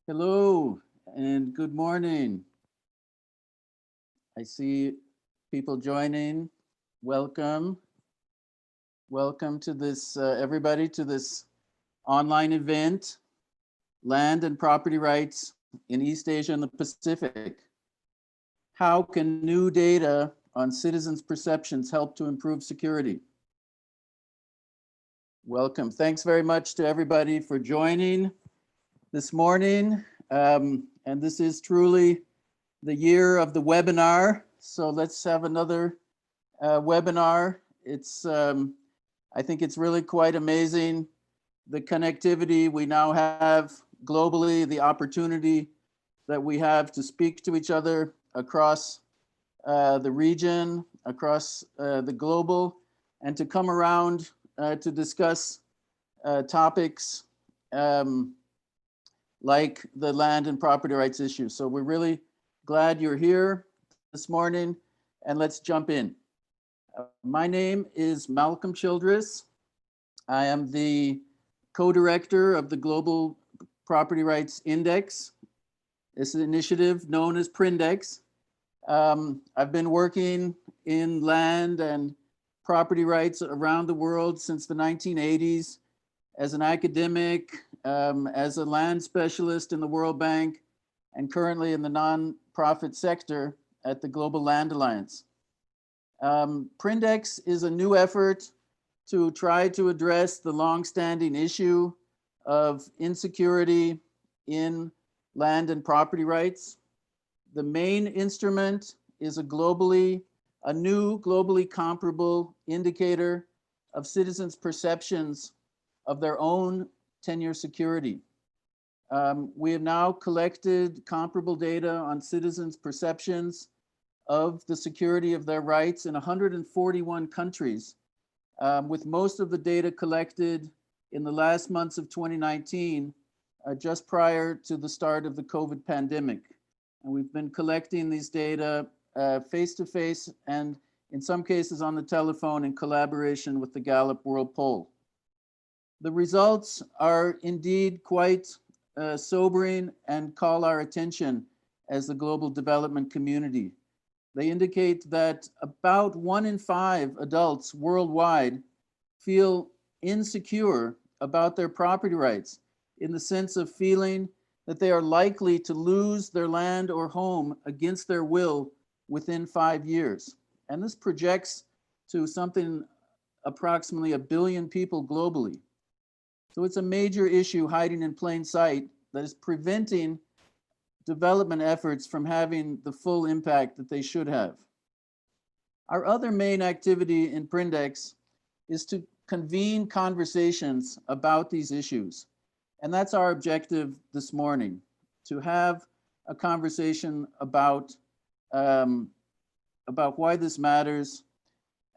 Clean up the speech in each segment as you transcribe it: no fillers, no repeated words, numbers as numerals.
Hello and good morning. I see people joining. Welcome. Welcome to this, everybody, to this online event, Land and Property Rights in East Asia and the Pacific. How can new data on citizens' perceptions help to improve security? Welcome. Thanks very much to everybody for joining this morning. And this is truly the year of the webinar. So let's have another webinar. I think it's really quite amazing, the connectivity we now have globally, the opportunity that we have to speak to each other across the region, across the global, and to come around to discuss topics like the land and property rights issue. So we're really glad you're here this morning, and let's jump in. My name is Malcolm Childress. I am the co-director of the Global Property Rights Index. This is an initiative known as Prindex. I've been working in land and property rights around the world since the 1980s as an academic, as a land specialist in the World Bank, and currently in the nonprofit sector at the Global Land Alliance. Prindex is a new effort to try to address the longstanding issue of insecurity in land and property rights. The main instrument is a new globally comparable indicator of citizens' perceptions of their own tenure security. We have now collected comparable data on citizens' perceptions of the security of their rights in 141 countries, with most of the data collected in the last months of 2019, just prior to the start of the COVID pandemic. And we've been collecting these data face-to-face and in some cases on the telephone in collaboration with the Gallup World Poll. The results are indeed quite sobering and call our attention as the global development community. They indicate that about 1 in 5 adults worldwide feel insecure about their property rights, in the sense of feeling that they are likely to lose their land or home against their will within 5 years. And this projects to something approximately 1 billion people globally. So it's a major issue hiding in plain sight that is preventing development efforts from having the full impact that they should have. Our other main activity in Prindex is to convene conversations about these issues. And that's our objective this morning, to have a conversation about why this matters,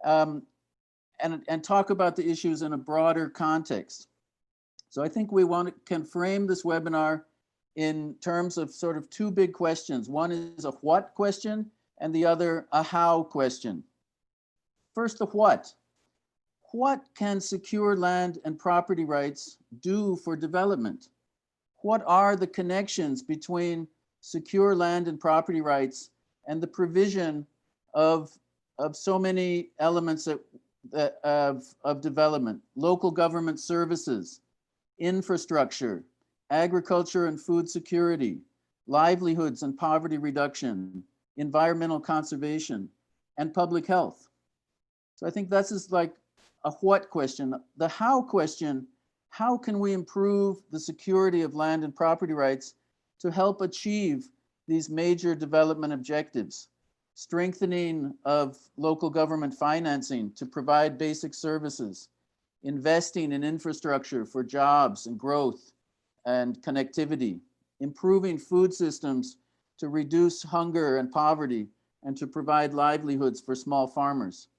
and talk about the issues in a broader context. So I think we can frame this webinar in terms of sort of 2 big questions. One is a what question, and the other a how question. First, the what. What can secure land and property rights do for development? What are the connections between secure land and property rights and the provision of so many elements of development? Local government services, infrastructure, agriculture and food security, livelihoods and poverty reduction, environmental conservation, and public health. So I think this is like a what question. The how question, how can we improve the security of land and property rights to help achieve these major development objectives? Strengthening of local government financing to provide basic services, investing in infrastructure for jobs and growth and connectivity, improving food systems to reduce hunger and poverty and to provide livelihoods for small farmers,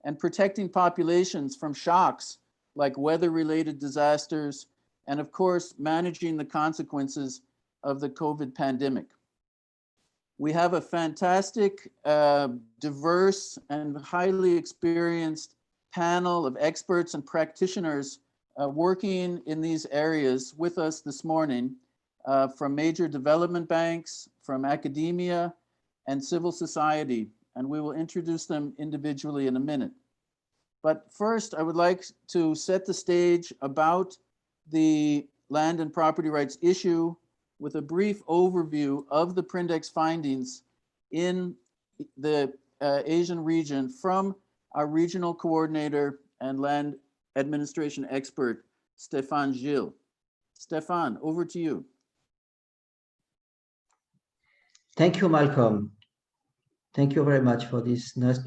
and protecting populations from shocks like weather-related disasters, and of course, managing the consequences of the COVID pandemic. We have a fantastic, diverse, and highly experienced panel of experts and practitioners working in these areas with us this morning. from major development banks, from academia, and civil society, and we will introduce them individually in a minute. But first, I would like to set the stage about the land and property rights issue with a brief overview of the Prindex findings in the Asian region from our regional coordinator and land administration expert, Stéphane Gilles. Stéphane, over to you. Thank you, Malcolm. Thank you very much for this nice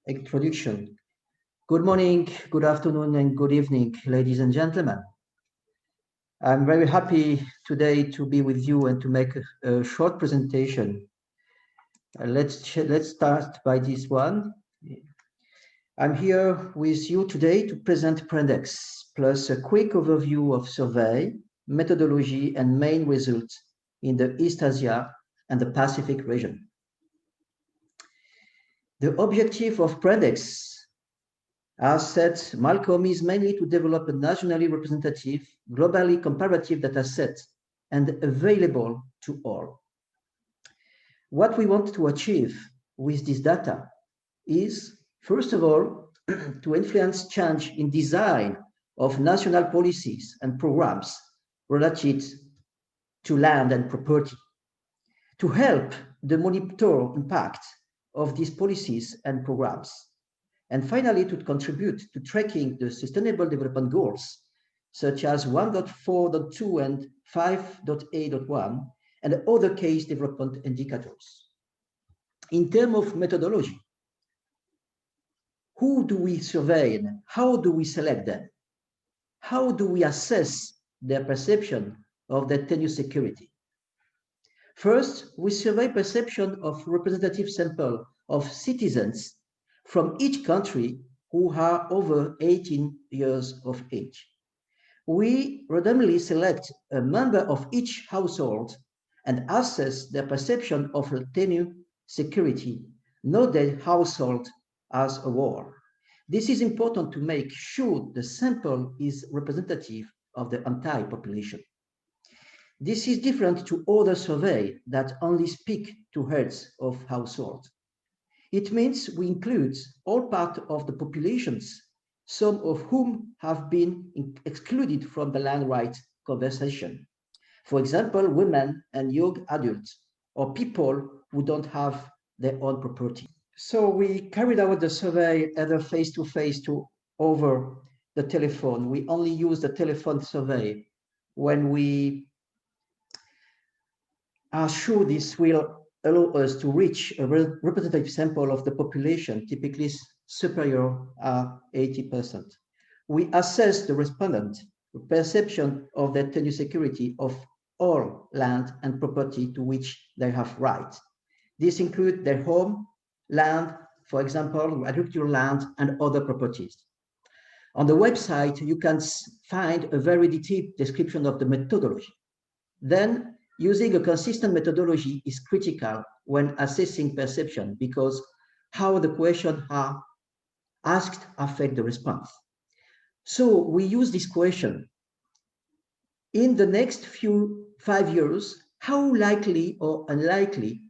introduction. Good morning, good afternoon, and good evening, ladies and gentlemen. I'm very happy today to be with you and to make a short presentation. Let's start by this one. I'm here with you today to present Prindex, plus a quick overview of survey, methodology, and main results in the East Asia and the Pacific region. The objective of Prindex, as said, Malcolm, is mainly to develop a nationally representative, globally comparative data set and available to all. What we want to achieve with this data is, first of all, to influence change in design of national policies and programs related to land and property, to help the monitor impact of these policies and programs, and finally to contribute to tracking the Sustainable Development Goals, such as 1.4.2 and 5.8.1, and other case development indicators. In terms of methodology, who do we survey and how do we select them? How do we assess their perception of their tenure security? First, we survey perception of representative sample of citizens from each country who are over 18 years of age. We randomly select a member of each household and assess their perception of tenure security, not the household as a whole. This is important to make sure the sample is representative of the entire population. This is different to other surveys that only speak to heads of households. It means we include all parts of the populations, some of whom have been excluded from the land rights conversation. For example, women and young adults, or people who don't have their own property. So we carried out the survey either face-to-face to over the telephone. We only use the telephone survey when we are sure this will allow us to reach a representative sample of the population, typically superior at 80%. We assess the respondent perception of their tenure security of all land and property to which they have rights. This includes their home, land, for example, agricultural land and other properties. On the website, you can find a very detailed description of the methodology. Then, using a consistent methodology is critical when assessing perception because how the questions are asked affect the response. So we use this question. In the next 5 years, how likely or unlikely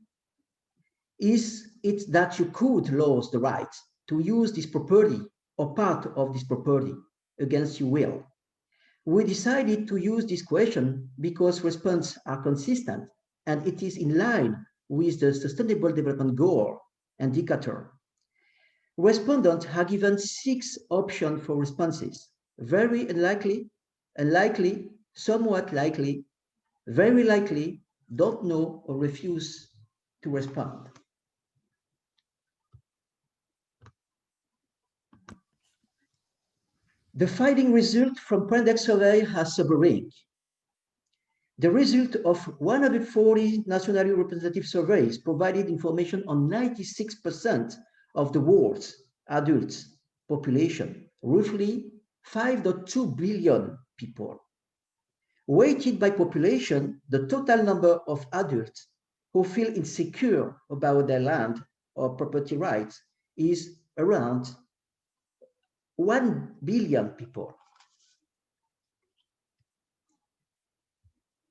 is it that you could lose the right to use this property or part of this property against your will? We decided to use this question because responses are consistent and it is in line with the Sustainable Development Goal indicator. Respondents are given 6 options for responses: very unlikely, unlikely, somewhat likely, very likely, don't know, or refuse to respond. The finding result from Prindex survey has sobering. The result of 140 nationally representative surveys provided information on 96% of the world's adult population, roughly 5.2 billion people. Weighted by population, the total number of adults who feel insecure about their land or property rights is around 1 billion people.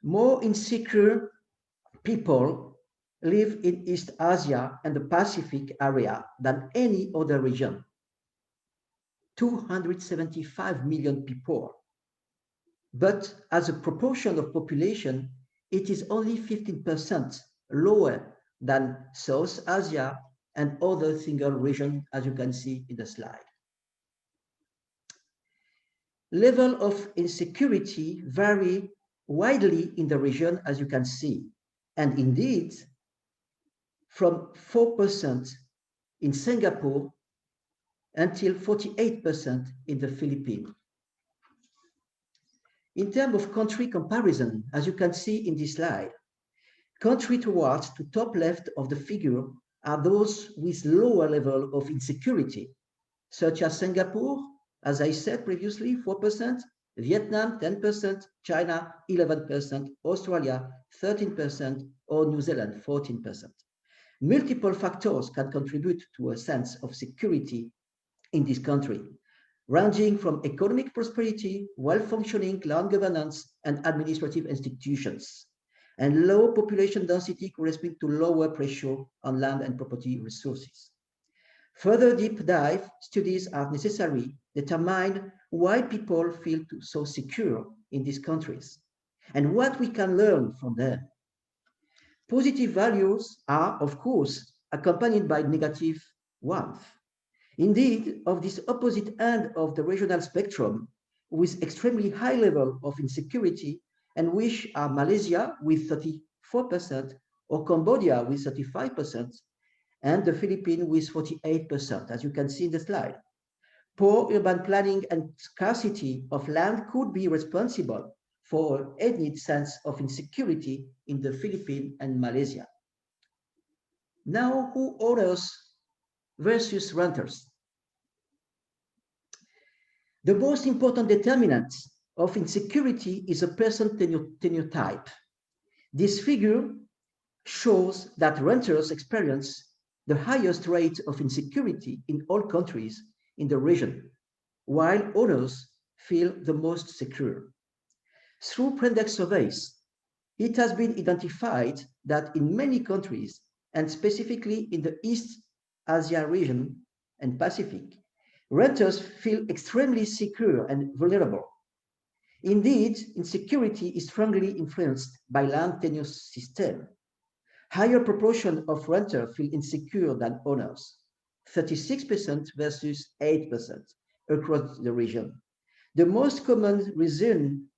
more insecure people live in East Asia and the Pacific area than any other region. 275 million people. But as a proportion of population, it is only 15% lower than South Asia and other single regions, as you can see in the slide. Level of insecurity vary widely in the region, as you can see, and indeed, from 4% in Singapore until 48% in the Philippines. In terms of country comparison, as you can see in this slide, countries towards the top left of the figure are those with lower level of insecurity, such as Singapore, as I said previously, 4%, Vietnam, 10%, China, 11%, Australia, 13%, or New Zealand, 14%. Multiple factors can contribute to a sense of security in this country, ranging from economic prosperity, well-functioning land governance and administrative institutions, and low population density corresponding to lower pressure on land and property resources. Further deep dive studies are necessary to determine why people feel so secure in these countries and what we can learn from them. Positive values are, of course, accompanied by negative ones. Indeed, of this opposite end of the regional spectrum, with extremely high level of insecurity, and which are Malaysia with 34%, or Cambodia with 35%, and the Philippines with 48%, as you can see in the slide. Poor urban planning and scarcity of land could be responsible for a heightened sense of insecurity in the Philippines and Malaysia. Now, who owners versus renters? The most important determinant of insecurity is a person tenure type. This figure shows that renters experience the highest rate of insecurity in all countries in the region, while owners feel the most secure. Through Prindex surveys, it has been identified that in many countries, and specifically in the East Asia region and Pacific, renters feel extremely secure and vulnerable. Indeed, insecurity is strongly influenced by land tenure system. Higher proportion of renters feel insecure than owners, 36% versus 8% across the region. The most common reason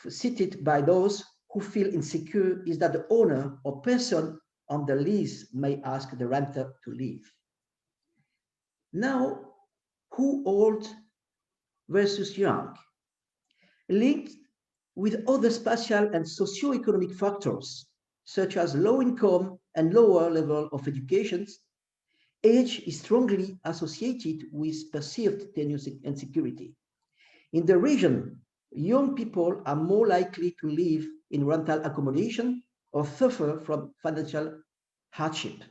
cited by those who feel insecure is that the owner or person on the lease may ask the renter to leave. Now, who old versus young? Linked with other spatial and socio-economic factors, such as low income and lower level of education, age is strongly associated with perceived tenure insecurity. In the region, young people are more likely to live in rental accommodation or suffer from financial hardship,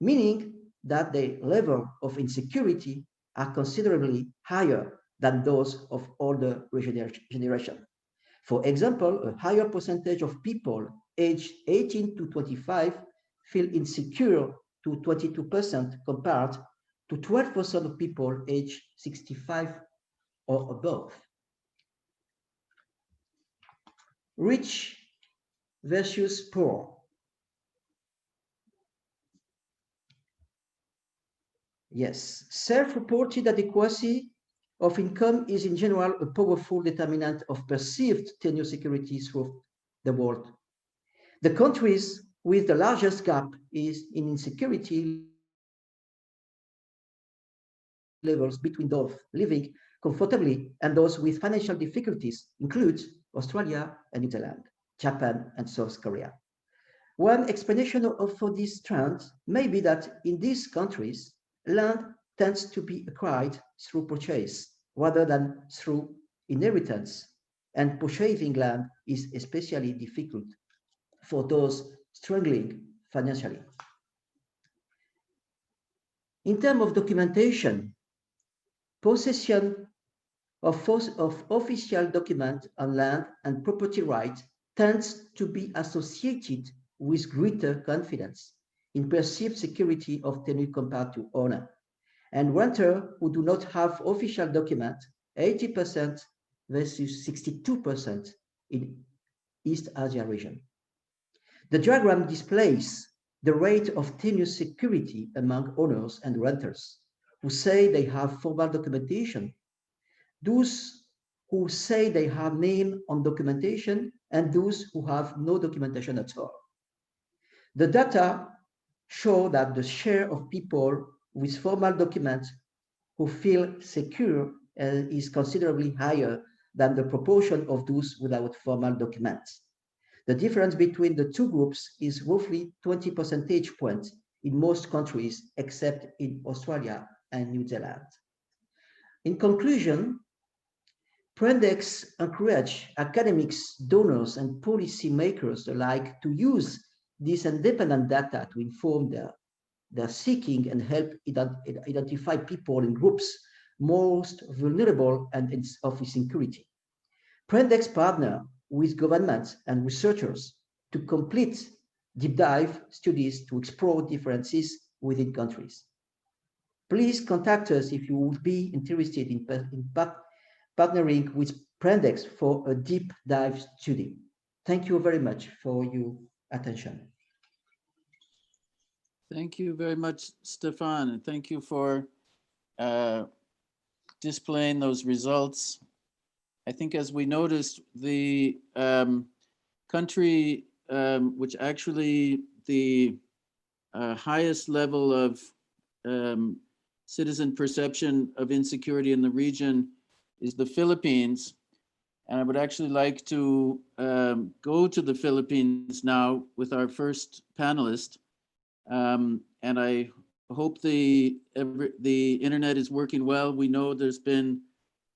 meaning that the level of insecurity are considerably higher than those of older generation. For example, a higher percentage of people aged 18 to 25 feel insecure to 22% compared to 12% of people aged 65 or above. Rich versus poor. Yes, self-reported adequacy of income is in general a powerful determinant of perceived tenure security throughout the world. The countries with the largest gap is in insecurity levels between those living comfortably and those with financial difficulties include Australia and New Zealand, Japan and South Korea. One explanation for this trend may be that in these countries, land tends to be acquired through purchase rather than through inheritance, and purchasing land is especially difficult for those struggling financially. In terms of documentation, possession of official documents on land and property rights tends to be associated with greater confidence in perceived security of tenure compared to owner. And renters who do not have official document, 80% versus 62% in East Asia region. The diagram displays the rate of tenure security among owners and renters who say they have formal documentation, those who say they have name on documentation, and those who have no documentation at all. The data show that the share of people with formal documents who feel secure is considerably higher than the proportion of those without formal documents. The difference between the two groups is roughly 20 percentage points in most countries except in Australia and New Zealand. In conclusion, Prindex encourage academics, donors, and policymakers alike to use this independent data to inform their seeking and help identify people and groups most vulnerable and of insecurity. Prindex partner with governments and researchers to complete deep dive studies to explore differences within countries. Please contact us if you would be interested in partnering with Prindex for a deep dive study. Thank you very much for your attention. Thank you very much, Stefan, and thank you for displaying those results. I think as we noticed, the country which actually the highest level of citizen perception of insecurity in the region is the Philippines. And I would actually like to go to the Philippines now with our first panelist. And I hope the internet is working well. We know there's been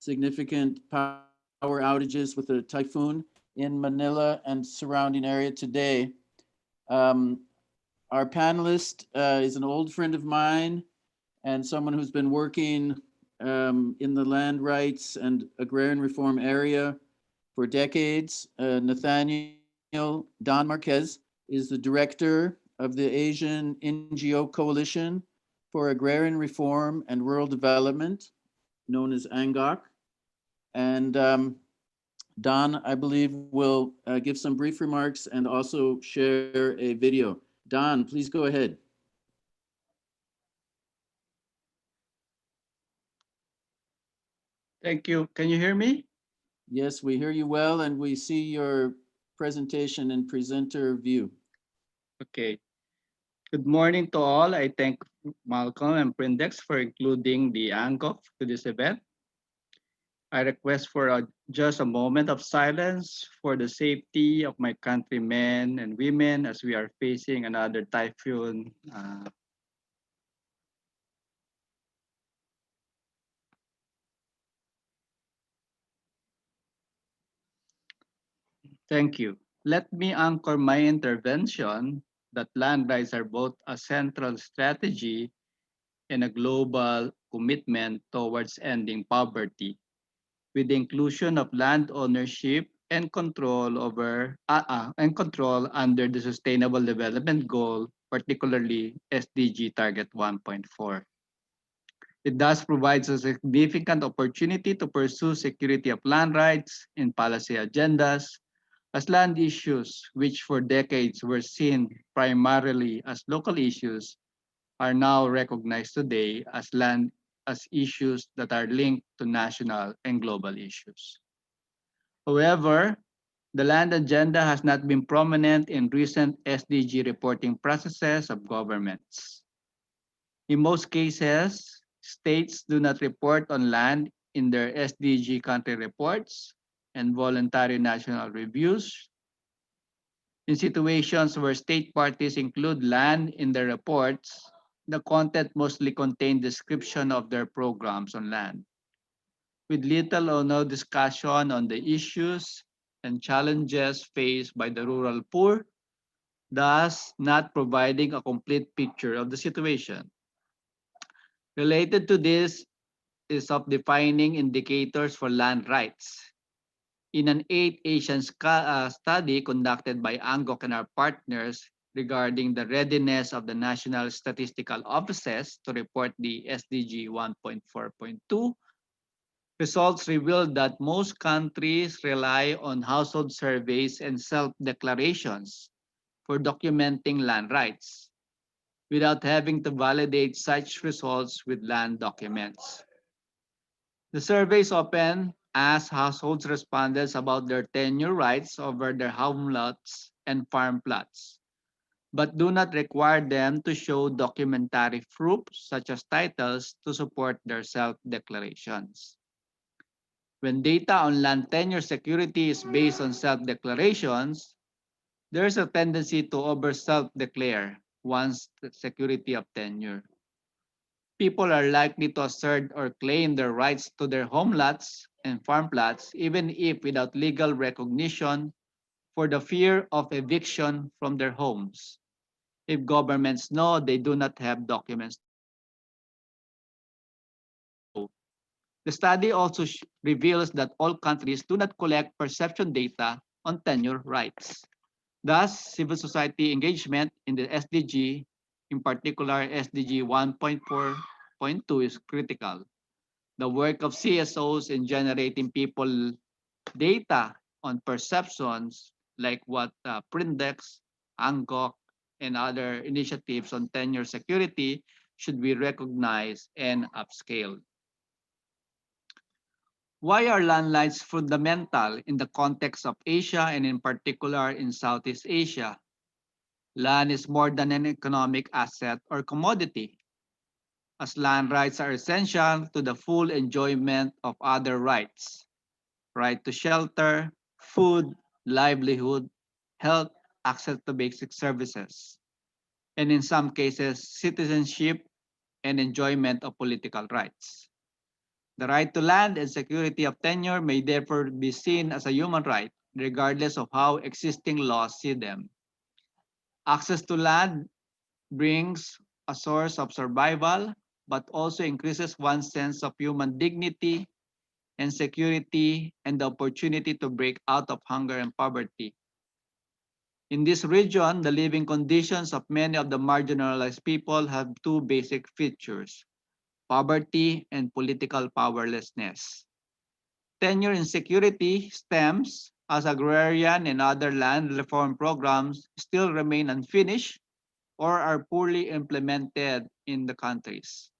significant power outages with a typhoon in Manila and surrounding area today. Our panelist is an old friend of mine and someone who's been working in the land rights and agrarian reform area for decades. Nathaniel Don Marquez is the director of the Asian NGO Coalition for Agrarian Reform and Rural Development, known as ANGOC. And Don, I believe, will give some brief remarks and also share a video. Don, please go ahead. Thank you. Can you hear me? Yes, we hear you well, and we see your presentation in presenter view. Okay. Good morning to all. I thank Malcolm and Prindex for including the ANGOC to this event. I request for just a moment of silence for the safety of my countrymen and women as we are facing another typhoon. Thank you. Let me anchor my intervention that land rights are both a central strategy and a global commitment towards ending poverty, with the inclusion of land ownership and control under the Sustainable Development Goal, particularly SDG Target 1.4. It thus provides a significant opportunity to pursue security of land rights in policy agendas, as land issues, which for decades were seen primarily as local issues, are now recognized today as issues that are linked to national and global issues. However, the land agenda has not been prominent in recent SDG reporting processes of governments. In most cases, states do not report on land in their SDG country reports and voluntary national reviews. In situations where state parties include land in their reports, the content mostly contains description of their programs on land, with little or no discussion on the issues and challenges faced by the rural poor, thus not providing a complete picture of the situation. Related to this is of defining indicators for land rights. In an 8 Asian study conducted by Angok and our partners regarding the readiness of the national statistical offices to report the SDG 1.4.2, results revealed that most countries rely on household surveys and self-declarations for documenting land rights without having to validate such results with land documents. The surveys often ask households respondents about their tenure rights over their home lots and farm plots, but do not require them to show documentary proof such as titles to support their self-declarations. When data on land tenure security is based on self-declarations, there is a tendency to over self-declare one's security of tenure. People are likely to assert or claim their rights to their home lots and farm plots even if without legal recognition for the fear of eviction from their homes. If governments know they do not have documents. The study also reveals that all countries do not collect perception data on tenure rights. Thus, civil society engagement in the SDG, in particular SDG 1.4.2, is critical. The work of CSOs in generating people data on perceptions like what Prindex, Angkok, and other initiatives on tenure security should be recognized and upscaled. Why are landlines fundamental in the context of Asia and in particular in Southeast Asia? Land is more than an economic asset or commodity, as land rights are essential to the full enjoyment of other rights: right to shelter, food, livelihood, health, access to basic services, and in some cases, citizenship and enjoyment of political rights. The right to land and security of tenure may therefore be seen as a human right, regardless of how existing laws see them. Access to land brings a source of survival, but also increases one's sense of human dignity and security and the opportunity to break out of hunger and poverty. In this region, the living conditions of many of the marginalized people have two basic features: poverty and political powerlessness. Tenure insecurity stems as agrarian and other land reform programs still remain unfinished or are poorly implemented in the countries.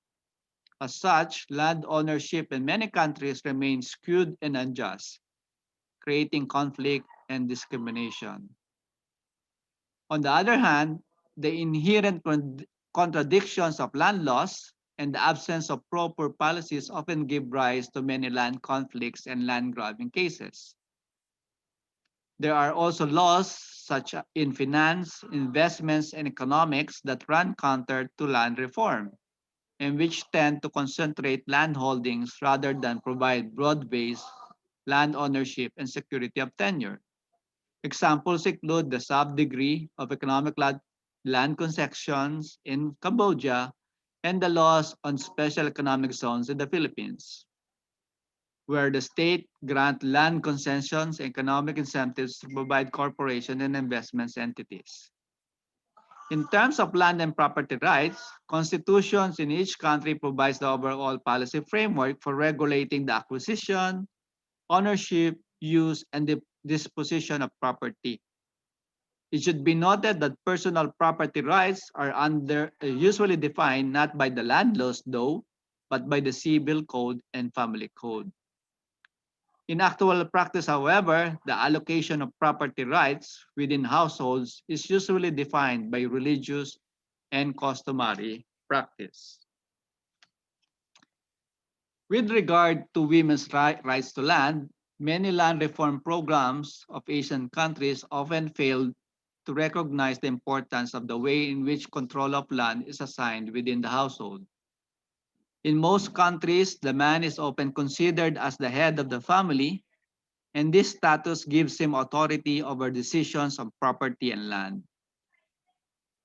As such, land ownership in many countries remains skewed and unjust, creating conflict and discrimination. On the other hand, the inherent contradictions of land laws and the absence of proper policies often give rise to many land conflicts and land grabbing cases. There are also laws such in finance, investments, and economics that run counter to land reform, and which tend to concentrate land holdings rather than provide broad-based land ownership and security of tenure. Examples include the sub-degree of economic land concessions in Cambodia and the laws on special economic zones in the Philippines, where the state grant land concessions and economic incentives to provide corporation and investments entities. In terms of land and property rights, constitutions in each country provides the overall policy framework for regulating the acquisition, ownership, use, and the disposition of property. It should be noted that personal property rights are usually defined not by the land laws though, but by the civil code and family code. In actual practice, however, the allocation of property rights within households is usually defined by religious and customary practice. With regard to women's rights to land, many land reform programs of Asian countries often fail to recognize the importance of the way in which control of land is assigned within the household. In most countries, the man is often considered as the head of the family, and this status gives him authority over decisions on property and land.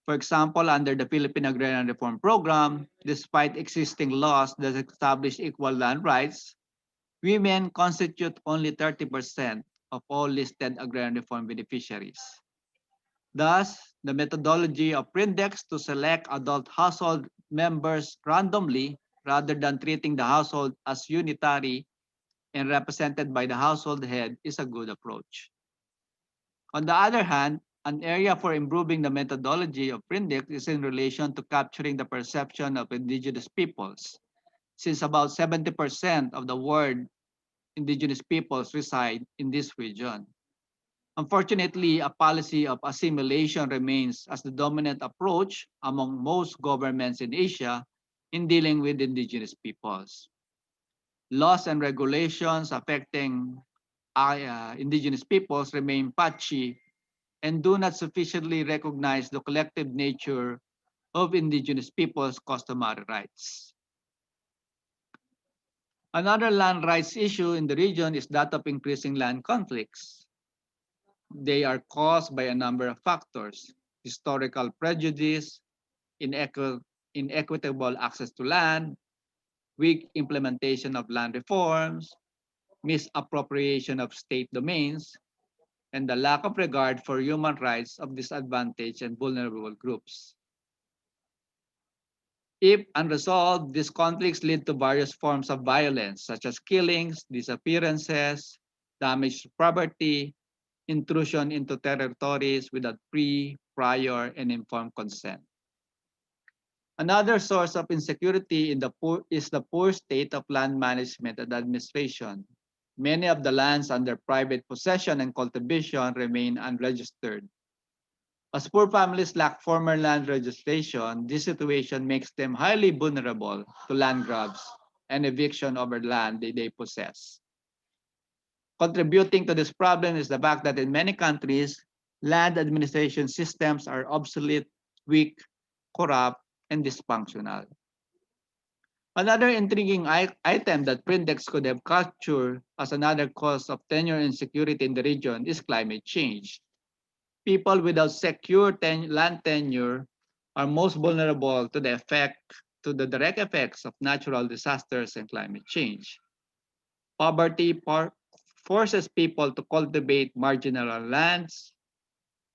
For example, under the Philippine Agrarian Reform Program, despite existing laws that establish equal land rights, women constitute only 30% of all listed agrarian reform beneficiaries. Thus, the methodology of Prindex to select adult household members randomly rather than treating the household as unitary and represented by the household head is a good approach. On the other hand, an area for improving the methodology of Prindex is in relation to capturing the perception of indigenous peoples, since about 70% of the world indigenous peoples reside in this region. Unfortunately, a policy of assimilation remains as the dominant approach among most governments in Asia in dealing with indigenous peoples. Laws and regulations affecting indigenous peoples remain patchy and do not sufficiently recognize the collective nature of indigenous peoples' customary rights. Another land rights issue in the region is that of increasing land conflicts. They are caused by a number of factors: historical prejudice, inequitable access to land, weak implementation of land reforms, misappropriation of state domains, and the lack of regard for human rights of disadvantaged and vulnerable groups. If unresolved, these conflicts lead to various forms of violence, such as killings, disappearances, damage to property, intrusion into territories without prior, and informed consent. Another source of insecurity is the poor state of land management and administration. Many of the lands under private possession and cultivation remain unregistered. As poor families lack former land registration, this situation makes them highly vulnerable to land grabs and eviction over land they possess. Contributing to this problem is the fact that in many countries, land administration systems are obsolete, weak, corrupt, and dysfunctional. Another intriguing item that Prindex could have captured as another cause of tenure insecurity in the region is climate change. People without secure land tenure are most vulnerable to the direct effects of natural disasters and climate change. Poverty forces people to cultivate marginal lands,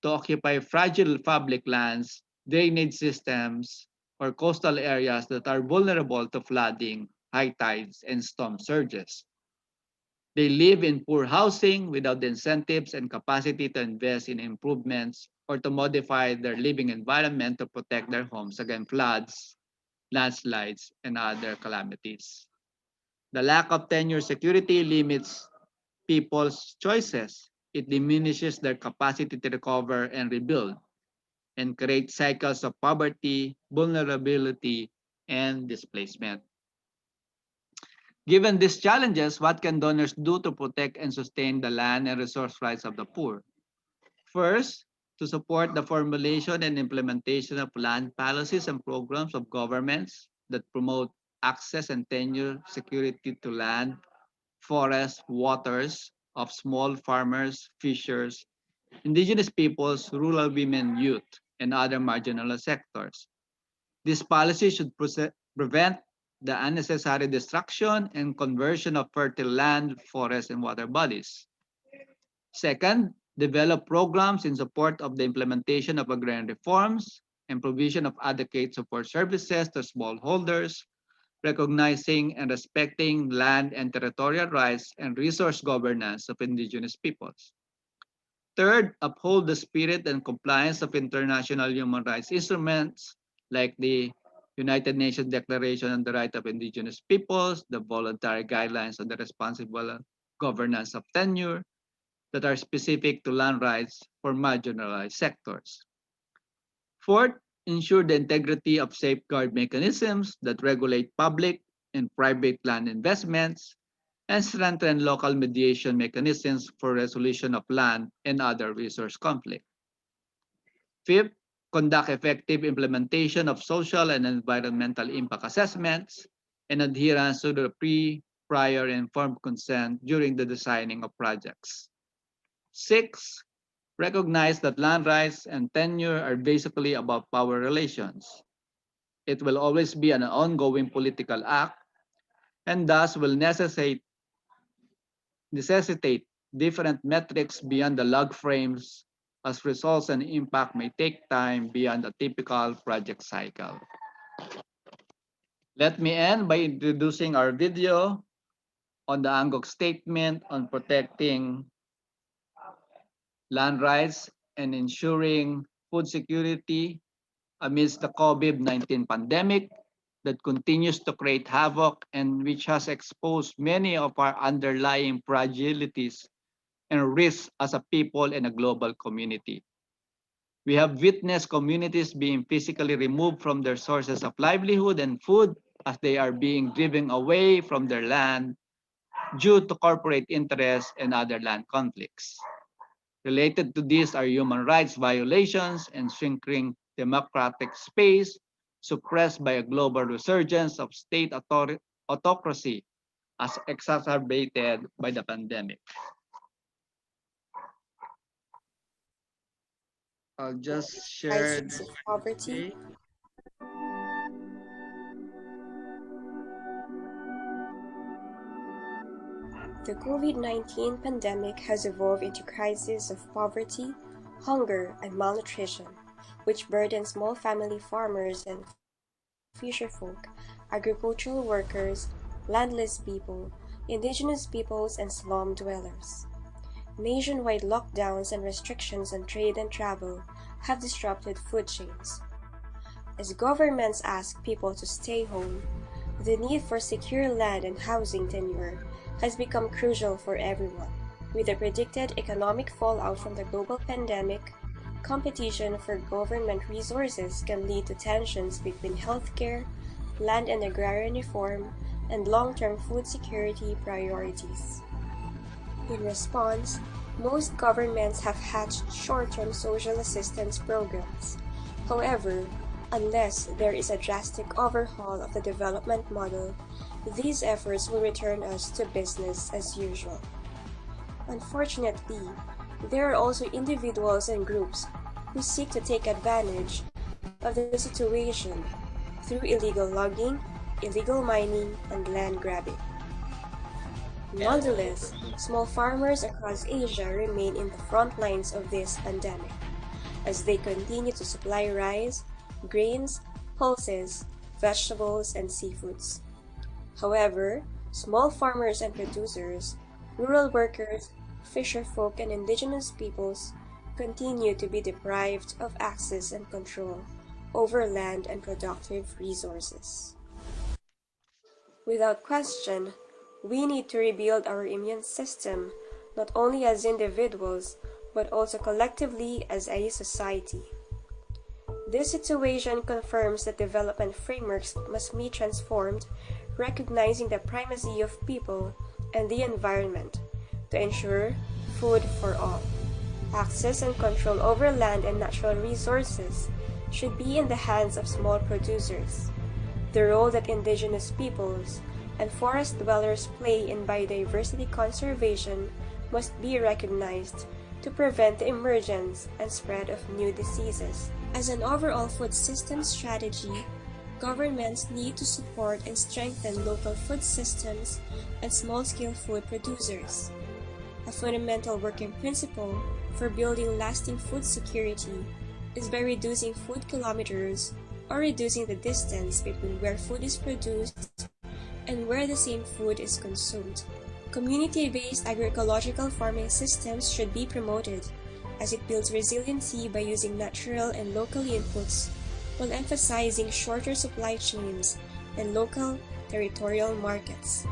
to occupy fragile public lands, drainage systems, or coastal areas that are vulnerable to flooding, high tides, and storm surges. They live in poor housing without the incentives and capacity to invest in improvements or to modify their living environment to protect their homes against floods, landslides, and other calamities. The lack of tenure security limits people's choices. It diminishes their capacity to recover and rebuild and create cycles of poverty, vulnerability, and displacement. Given these challenges, what can donors do to protect and sustain the land and resource rights of the poor? First, to support the formulation and implementation of land policies and programs of governments that promote access and tenure security to land, forests, waters of small farmers, fishers, indigenous peoples, rural women, youth, and other marginalized sectors. This policy should prevent the unnecessary destruction and conversion of fertile land, forests, and water bodies. Second, develop programs in support of the implementation of agrarian reforms and provision of adequate support services to smallholders, recognizing and respecting land and territorial rights and resource governance of indigenous peoples. Third, uphold the spirit and compliance of international human rights instruments like the United Nations Declaration on the Right of Indigenous Peoples, the voluntary guidelines on the responsible governance of tenure that are specific to land rights for marginalized sectors. Fourth, ensure the integrity of safeguard mechanisms that regulate public and private land investments and strengthen local mediation mechanisms for resolution of land and other resource conflict. Fifth, conduct effective implementation of social and environmental impact assessments and adherence to the prior, and informed consent during the designing of projects. Six, recognize that land rights and tenure are basically about power relations. It will always be an ongoing political act and thus will necessitate different metrics beyond the log frames, as results and impact may take time beyond a typical project cycle. Let me end by introducing our video on the ANGOC statement on protecting land rights and ensuring food security amidst the COVID-19 pandemic that continues to create havoc and which has exposed many of our underlying fragilities and risks as a people and a global community. We have witnessed communities being physically removed from their sources of livelihood and food as they are being driven away from their land due to corporate interests and other land conflicts. Related to this are human rights violations and shrinking democratic space suppressed by a global resurgence of state autocracy as exacerbated by the pandemic. I'll just share Crisis of poverty. Okay. The COVID-19 pandemic has evolved into crises of poverty, hunger, and malnutrition, which burden small family farmers and fisherfolk, agricultural workers, landless people, indigenous peoples, and slum dwellers. Nationwide lockdowns and restrictions on trade and travel have disrupted food chains. As governments ask people to stay home, the need for secure land and housing tenure has become crucial for everyone. With the predicted economic fallout from the global pandemic, competition for government resources can lead to tensions between healthcare, land and agrarian reform, and long-term food security priorities. In response, most governments have hatched short-term social assistance programs. However, unless there is a drastic overhaul of the development model, these efforts will return us to business as usual. Unfortunately, there are also individuals and groups who seek to take advantage of the situation through illegal logging, illegal mining, and land grabbing. Nonetheless, small farmers across Asia remain in the front lines of this pandemic, as they continue to supply rice, grains, pulses, vegetables, and seafoods. However, small farmers and producers, rural workers, fisherfolk, and indigenous peoples continue to be deprived of access and control over land and productive resources. Without question, we need to rebuild our immune system, not only as individuals, but also collectively as a society. This situation confirms that development frameworks must be transformed, recognizing the primacy of people and the environment to ensure food for all. Access and control over land and natural resources should be in the hands of small producers. The role that indigenous peoples and forest dwellers play in biodiversity conservation must be recognized to prevent the emergence and spread of new diseases. As an overall food system strategy, governments need to support and strengthen local food systems and small-scale food producers. A fundamental working principle for building lasting food security is by reducing food kilometers or reducing the distance between where food is produced and where the same food is consumed. Community-based agroecological farming systems should be promoted, as it builds resiliency by using natural and local inputs while emphasizing shorter supply chains and local territorial markets.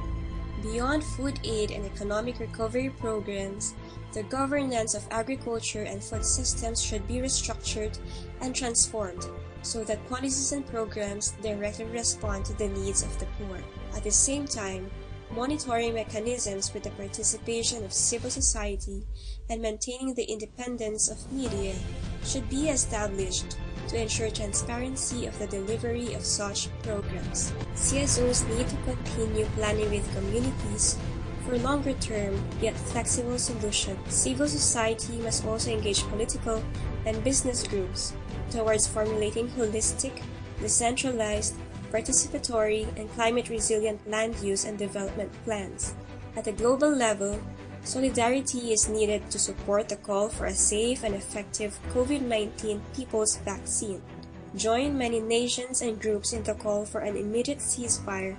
Beyond food aid and economic recovery programs, the governance of agriculture and food systems should be restructured and transformed so that policies and programs directly respond to the needs of the poor. At the same time, monitoring mechanisms with the participation of civil society and maintaining the independence of media should be established to ensure transparency of the delivery of such programs. CSOs need to continue planning with communities for longer-term yet flexible solutions. Civil society must also engage political and business groups towards formulating holistic, decentralized, participatory, and climate-resilient land use and development plans. At a global level, Solidarity is needed to support the call for a safe and effective COVID-19 people's vaccine. Join many nations and groups in the call for an immediate ceasefire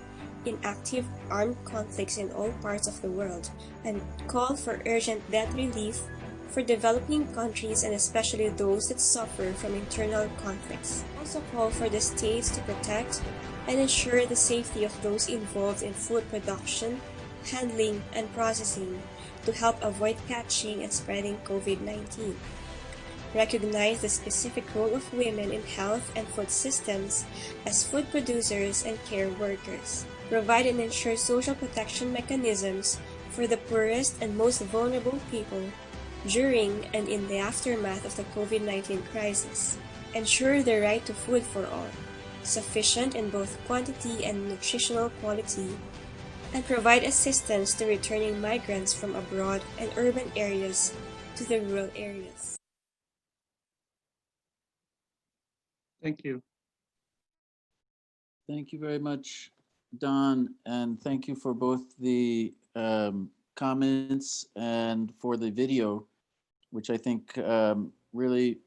in active armed conflicts in all parts of the world, and call for urgent debt relief for developing countries and especially those that suffer from internal conflicts. Also call for the states to protect and ensure the safety of those involved in food production, handling, and processing to help avoid catching and spreading COVID-19. Recognize the specific role of women in health and food systems as food producers and care workers. Provide and ensure social protection mechanisms for the poorest and most vulnerable people during and in the aftermath of the COVID-19 crisis. Ensure the right to food for all, sufficient in both quantity and nutritional quality, and provide assistance to returning migrants from abroad and urban areas to the rural areas. Thank you. Thank you very much, Don, and thank you for both the comments and for the video, which I think really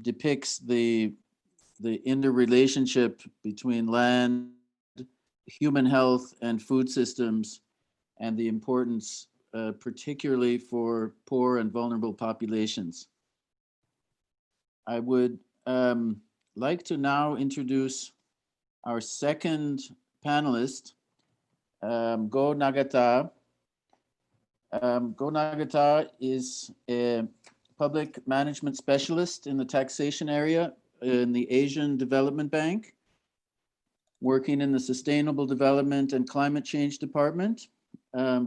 depicts the interrelationship between land, human health, and food systems, and the importance, particularly for poor and vulnerable populations. I would like to now introduce our second panelist, Go Nagata. Go Nagata is a public management specialist in the taxation area in the Asian Development Bank, working in the Sustainable Development and Climate Change Department.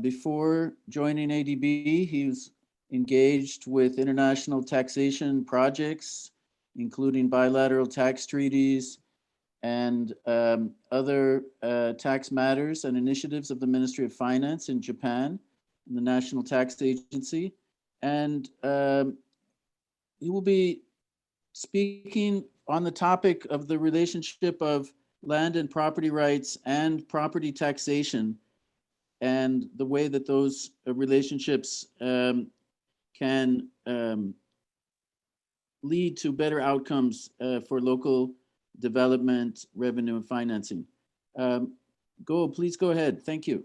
Before joining ADB, he was engaged with international taxation projects, including bilateral tax treaties and other tax matters and initiatives of the Ministry of Finance in Japan and the National Tax Agency. And he will be speaking on the topic of the relationship of land and property rights and property taxation, and the way that those relationships can lead to better outcomes for local development, revenue, and financing. Please go ahead. Thank you.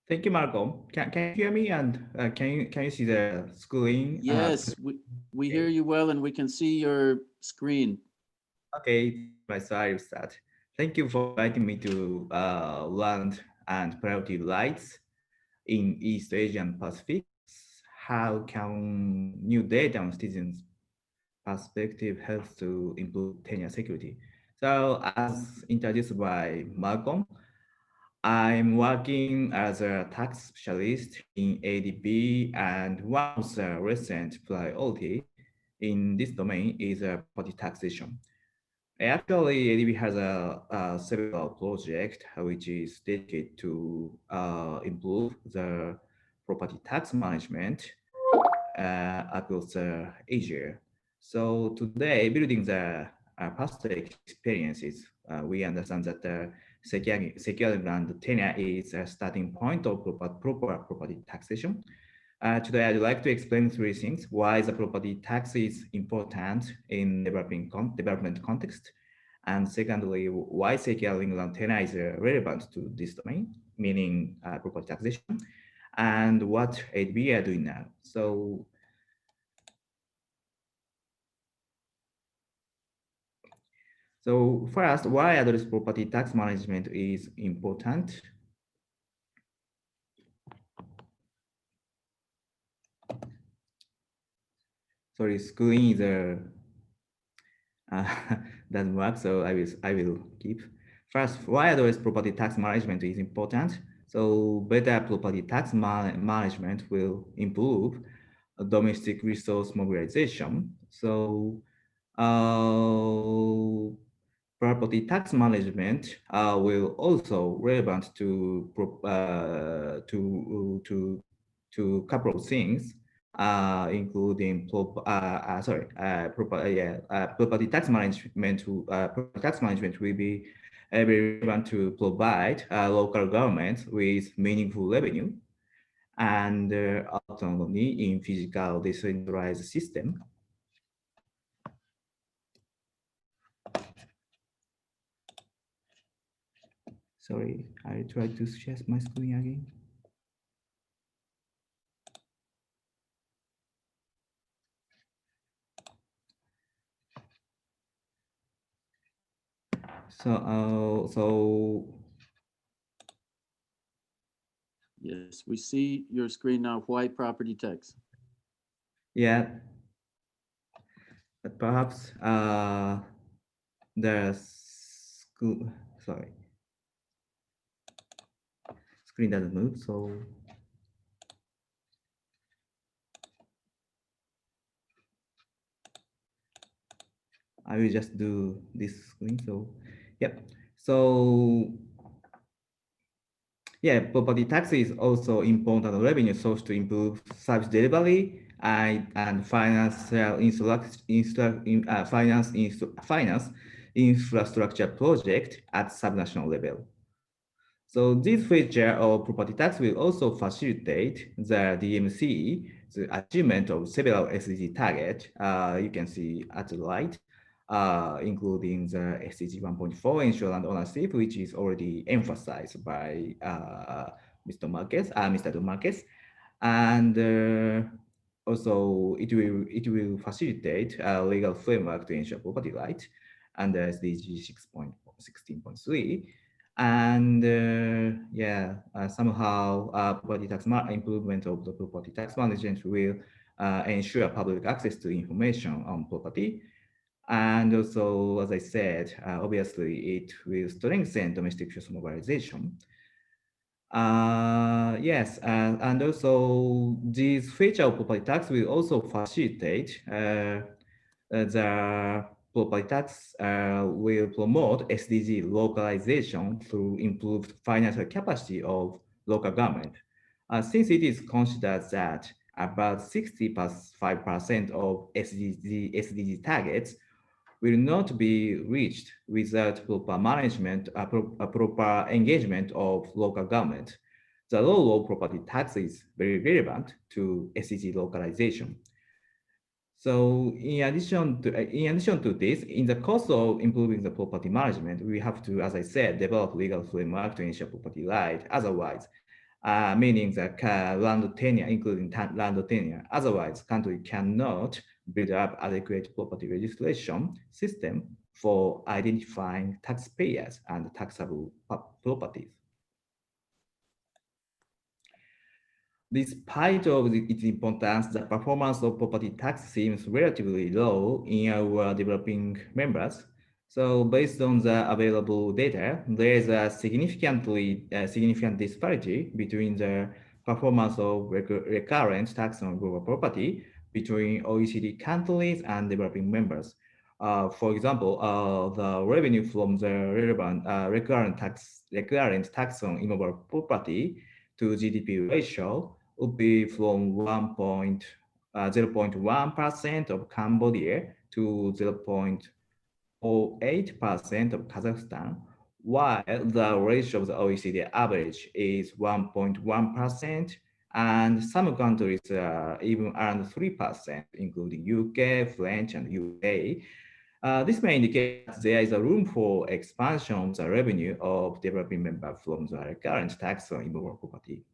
Thank you, Malcolm. Can you hear me, and can you see the screen? Yes, we hear you well, and we can see your screen. Okay, so I will start. Thank you for inviting me to Land and Priority Rights in East Asia and Pacific. How can new data on citizens' perspective help to improve tenure security? So, as introduced by Malcolm, I'm working as a tax specialist in ADB, and one of the recent priority in this domain is property taxation. Actually, ADB has a several project which is dedicated to improve the property tax management across Asia. So today, building the past experiences, we understand that securing land tenure is a starting point of proper property taxation. Today, I'd like to explain three things: why the property tax is important in development context, and secondly, why securing land tenure is relevant to this domain, meaning property taxation, and what ADB are doing now. So first, why address property tax management is important. Sorry, screen is doesn't work, so I will keep. First, why address property tax management is important. So better property tax management will improve domestic resource mobilization. So property tax management will also relevant to couple of things, including property tax management. Property tax management will be very relevant to provide local governments with meaningful revenue. and autonomy in physical decentralized system. Sorry, I tried to share my screen again. So Yes, we see your screen now, white property text. yeah, but perhaps the school, sorry, screen doesn't move, so I will just do this screen. So, yep. So, yeah, property tax is also important revenue source to improve service delivery and financial finance infrastructure project at subnational level. So this feature of property tax will also facilitate the DMC, the achievement of several SDG targets. You can see at the right, including the SDG 1.4, ensure land ownership, which is already emphasized by Mr. Marquez, and also it will facilitate a legal framework to ensure property rights under SDG 6.16.3. And somehow property tax improvement of the property tax management will ensure public access to information on property. And also, as I said, obviously it will strengthen domestic social mobilization. Yes, and also this feature of property tax will also facilitate the property tax will promote SDG localization through improved financial capacity of local government. Since it is considered that about 65% of SDG targets will not be reached without proper management, proper engagement of local government. The role of property tax is very relevant to SDG localization. So in addition to this, in the course of improving the property management, we have to, as I said, develop legal framework to ensure property right. Otherwise, meaning that land tenure, including land tenure. Otherwise, country cannot build up adequate property registration system for identifying taxpayers and taxable properties. Despite of its importance, the performance of property tax seems relatively low in our developing members. So based on the available data, there is a significant disparity between the performance of recurrent tax on global property between OECD countries and developing members. For example, the revenue from the relevant recurrent tax on immovable property to GDP ratio would be from 0.1% of Cambodia to 0.08% of Kazakhstan, while the ratio of the OECD average is 1.1%, and some countries are even around 3%, including UK, French, and USA. This may indicate that there is a room for expansion of the revenue of developing members from the current tax on immovable property.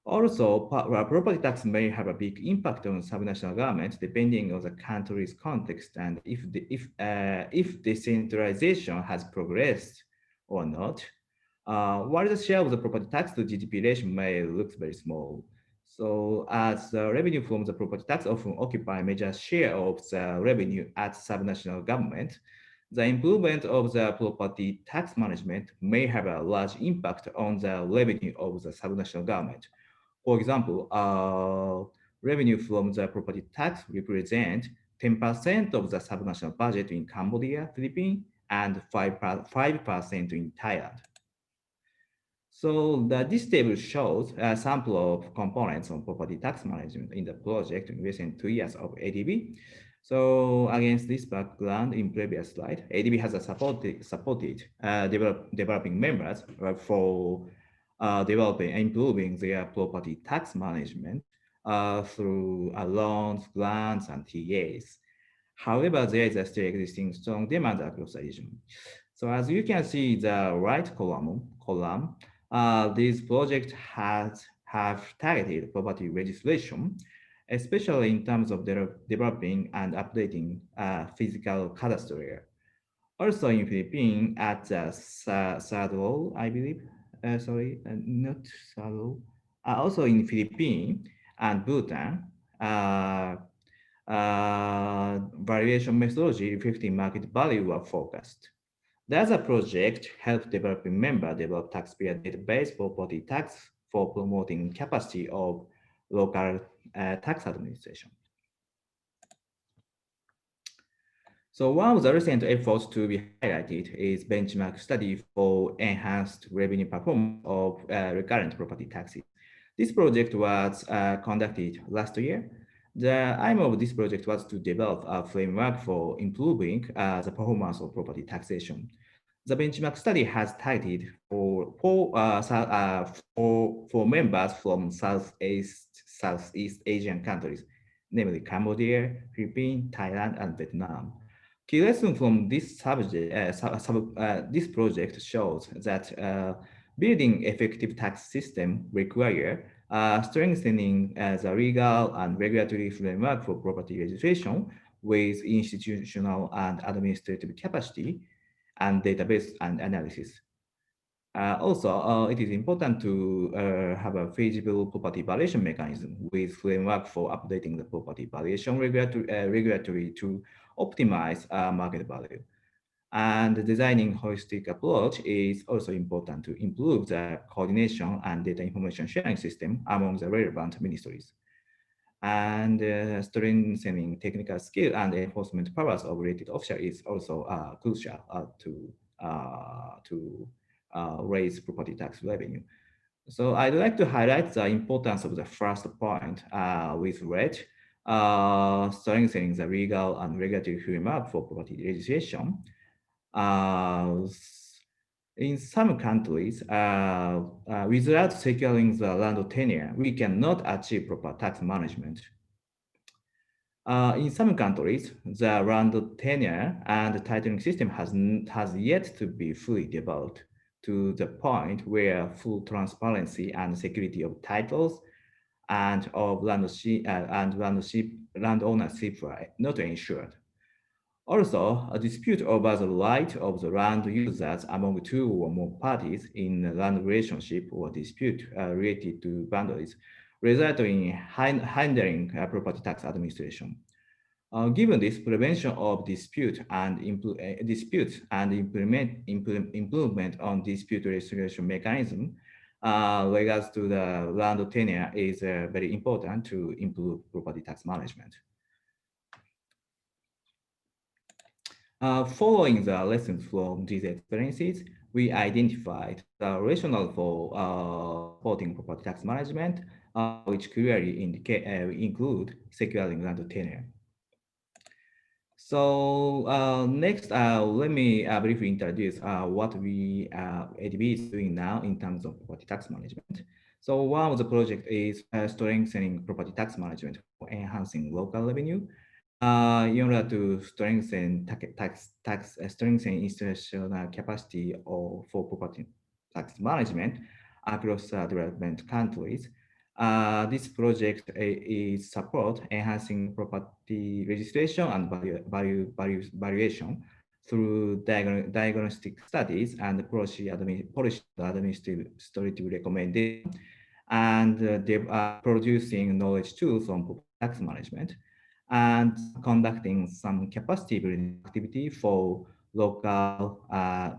Also, property tax may have a big impact on subnational governments depending on the country's context and if decentralization has progressed or not. While the share of the property tax to GDP ratio may look very small. So as the revenue from the property tax often occupy a major share of the revenue at subnational government, the improvement of the property tax management may have a large impact on the revenue of the subnational government. For example, revenue from the property tax represent 10% of the subnational budget in Cambodia, Philippines, and 5% in Thailand. So this table shows a sample of components on property tax management in the project in recent 2 years of ADB. So against this background, in previous slide, ADB has supported developing members for developing and improving their property tax management through loans, grants, and TAs. However, there is a still existing strong demand across the region. So as you can see, the right column, these projects have targeted property registration, especially in terms of developing and updating physical cadastre. Also in Philippines, at the third row, I believe. Sorry, not third row. Also in Philippines and Bhutan, valuation methodology reflecting market value were focused. The other project helped developing member develop taxpayer database for property tax for promoting capacity of local tax administration. So one of the recent efforts to be highlighted is benchmark study for enhanced revenue performance of recurrent property taxes. This project was conducted last year. The aim of this project was to develop a framework for improving the performance of property taxation. The benchmark study has targeted for members from Southeast Asian countries, namely Cambodia, Philippines, Thailand, and Vietnam. Key lesson from this this project shows that building effective tax system require strengthening the legal and regulatory framework for property registration with institutional and administrative capacity and database and analysis. It is important to have a feasible property valuation mechanism with framework for updating the property valuation regulatory to optimize market value. And designing holistic approach is also important to improve the coordination and data information sharing system among the relevant ministries. And strengthening technical skill and enforcement powers of related officers is also crucial to raise property tax revenue. So I'd like to highlight the importance of the first point with red, strengthening the legal and regulatory framework for property registration. In some countries, without securing the land tenure, we cannot achieve proper tax management. In some countries, the land tenure and titling system has yet to be fully developed to the point where full transparency and security of titles and of land ownership are not ensured. Also, a dispute over the right of the land users among two or more parties in a land relationship or dispute related to boundaries result in hindering property tax administration. Given this, prevention of disputes and improvement on dispute resolution mechanism regards to the land tenure is very important to improve property tax management. Following the lessons from these experiences, we identified the rationale for supporting property tax management, which clearly include securing land tenure. So next, let me briefly introduce what ADB is doing now in terms of property tax management. So one of the project is strengthening property tax management for enhancing local revenue. In order to strengthen strengthen institutional capacity for property tax management across development countries, this project is support enhancing property registration and valuation through diagnostic studies and policy administrative recommendation, and producing knowledge tools on property tax management, and conducting some capacity building activity for local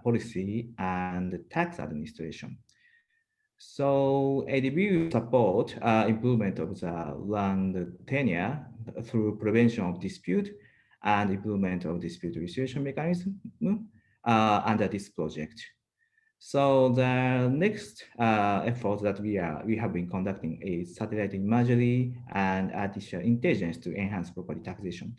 policy and tax administration. So ADB will support improvement of the land tenure through prevention of dispute and improvement of dispute resolution mechanism under this project. So the next effort that we have been conducting is satellite imagery and artificial intelligence to enhance property taxation.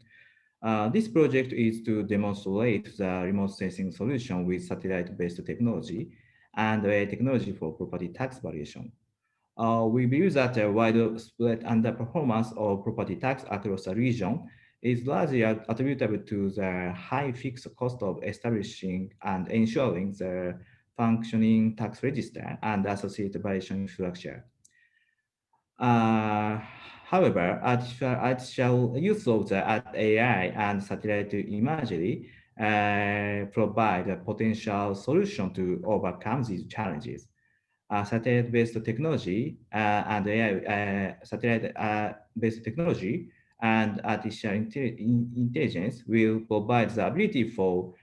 This project is to demonstrate the remote sensing solution with satellite-based technology and a technology for property tax valuation. We believe that a widespread underperformance of property tax across the region is largely attributable to the high fixed cost of establishing and ensuring the functioning tax register and associated valuation infrastructure. Uh, However, artificial use of the AI and satellite imagery provide a potential solution to overcome these challenges. Satellite-based technology and AI, satellite-based technology and artificial intelligence will provide the ability for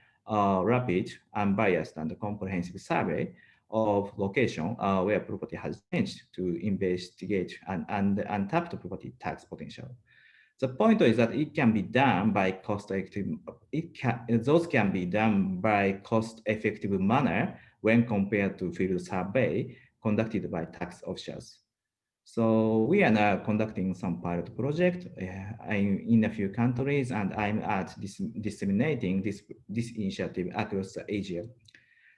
rapid, unbiased, and comprehensive survey of location where property has changed to investigate and untapped property tax potential. The point is that it can be done by cost-effective. Those can be done by cost-effective manner when compared to field survey conducted by tax officials. So we are now conducting some pilot project in a few countries, and I'm disseminating this initiative across Asia.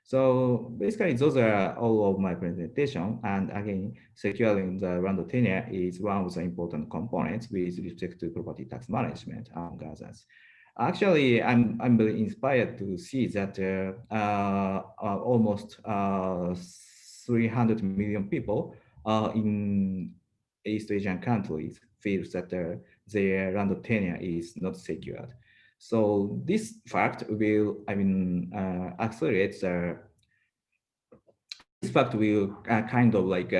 So basically, those are all of my presentation. And again, securing the land tenure is one of the important components with respect to property tax management, among others. Actually, I'm very inspired to see that almost 300 million people in East Asian countries feel that their land tenure is not secured. So this fact will, accelerate the. This fact will kind of like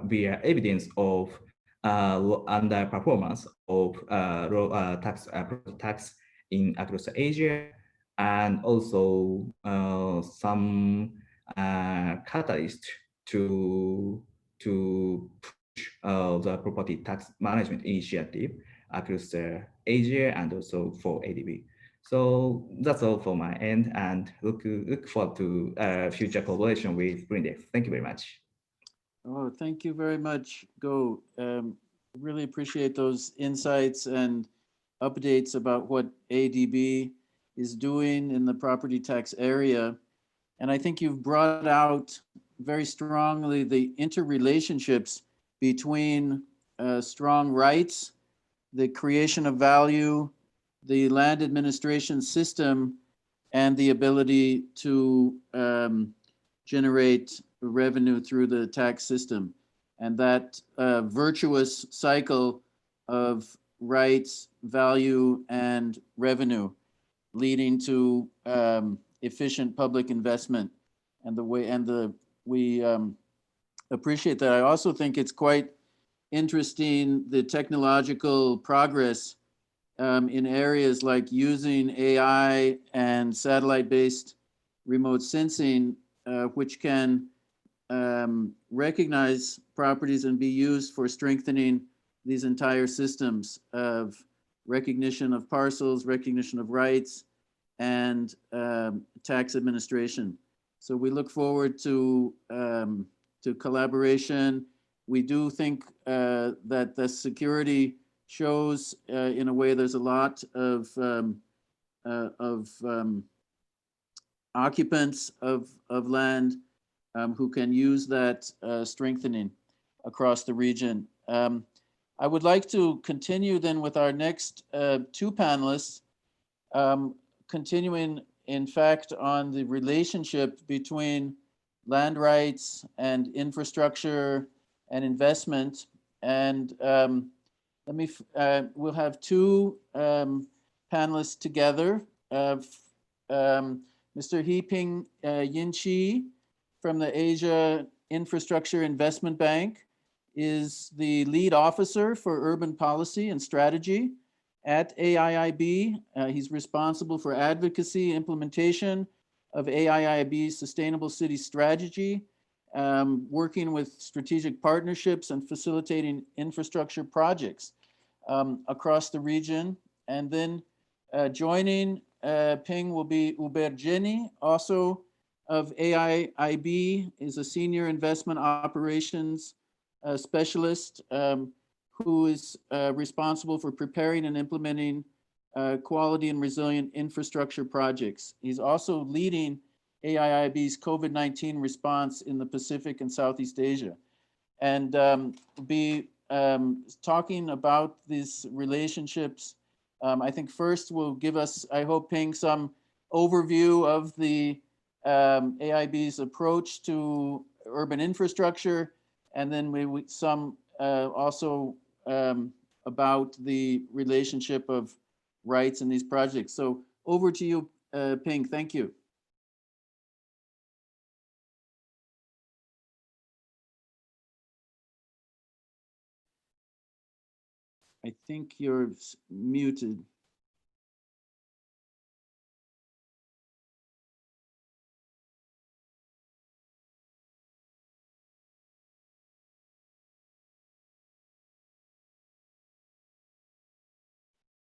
be evidence of underperformance of tax in across Asia, and also some catalyst to push the property tax management initiative across Asia and also for ADB. So that's all for my end, and look forward to future collaboration with Prindex. Thank you very much. Oh, thank you very much, Go. Really appreciate those insights and updates about what ADB is doing in the property tax area. And I think you've brought out very strongly the interrelationships between strong rights, the creation of value, the land administration system, and the ability to generate revenue through the tax system. And that virtuous cycle of rights, value, and revenue leading to efficient public investment. And we appreciate that. I also think it's quite interesting, the technological progress in areas like using AI and satellite-based remote sensing, which can recognize properties and be used for strengthening these entire systems of recognition of parcels, recognition of rights, and tax administration. So we look forward to collaboration. We do think that the security shows in a way there's a lot of occupants of land who can use that strengthening across the region. I would like to continue then with our next two panelists, continuing in fact on the relationship between land rights and infrastructure and investment. And we'll have two panelists together. Mr. Hee-Ping Yin-Chi from the Asia Infrastructure Investment Bank is the lead officer for urban policy and strategy at AIIB. He's responsible for advocacy, implementation of AIIB's sustainable city strategy, working with strategic partnerships and facilitating infrastructure projects across the region. And then joining Ping will be Hubert Jenny, also of AIIB, is a senior investment operations specialist who is responsible for preparing and implementing quality and resilient infrastructure projects. He's also leading AIIB's COVID-19 response in the Pacific and Southeast Asia. And be talking about these relationships. I think first will give us, I hope, Ping, some overview of the AIB's approach to urban infrastructure, and then we some also about the relationship of rights in these projects. So over to you, Ping. Thank you. I think you're muted.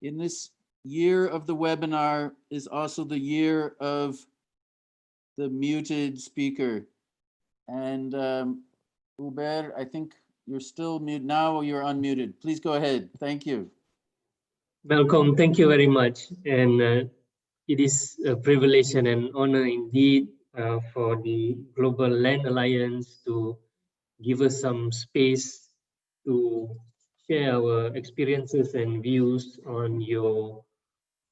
In this year of the webinar is also the year of the muted speaker. And Hubert, I think you're still mute. Now you're unmuted. Please go ahead. Thank you. Welcome. Thank you very much. And it is a privilege and an honor indeed for the Global Land Alliance to give us some space to share our experiences and views on your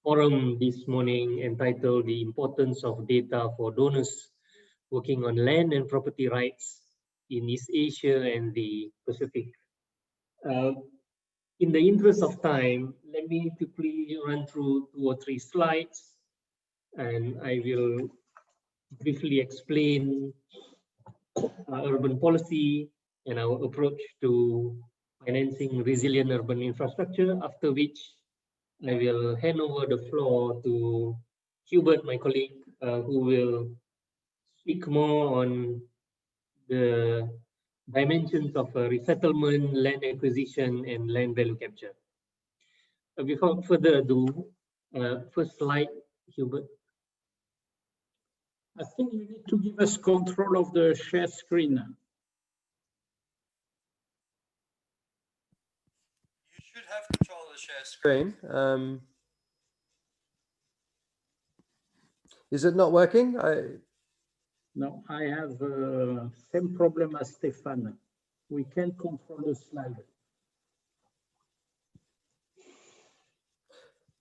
forum this morning entitled The Importance of Data for Donors Working on Land and Property Rights in East Asia and the Pacific. In the interest of time, let me quickly run through 2 or 3 slides, and I will briefly explain urban policy and our approach to financing resilient urban infrastructure, after which I will hand over the floor to Hubert, my colleague, who will speak more on the dimensions of resettlement, land acquisition, and land value capture. Without further ado, first slide, Hubert. I think you need to give us control of the share screen. You should have control of the share screen. Is it not working? No, I have same problem as Stefan. We can't control the slide.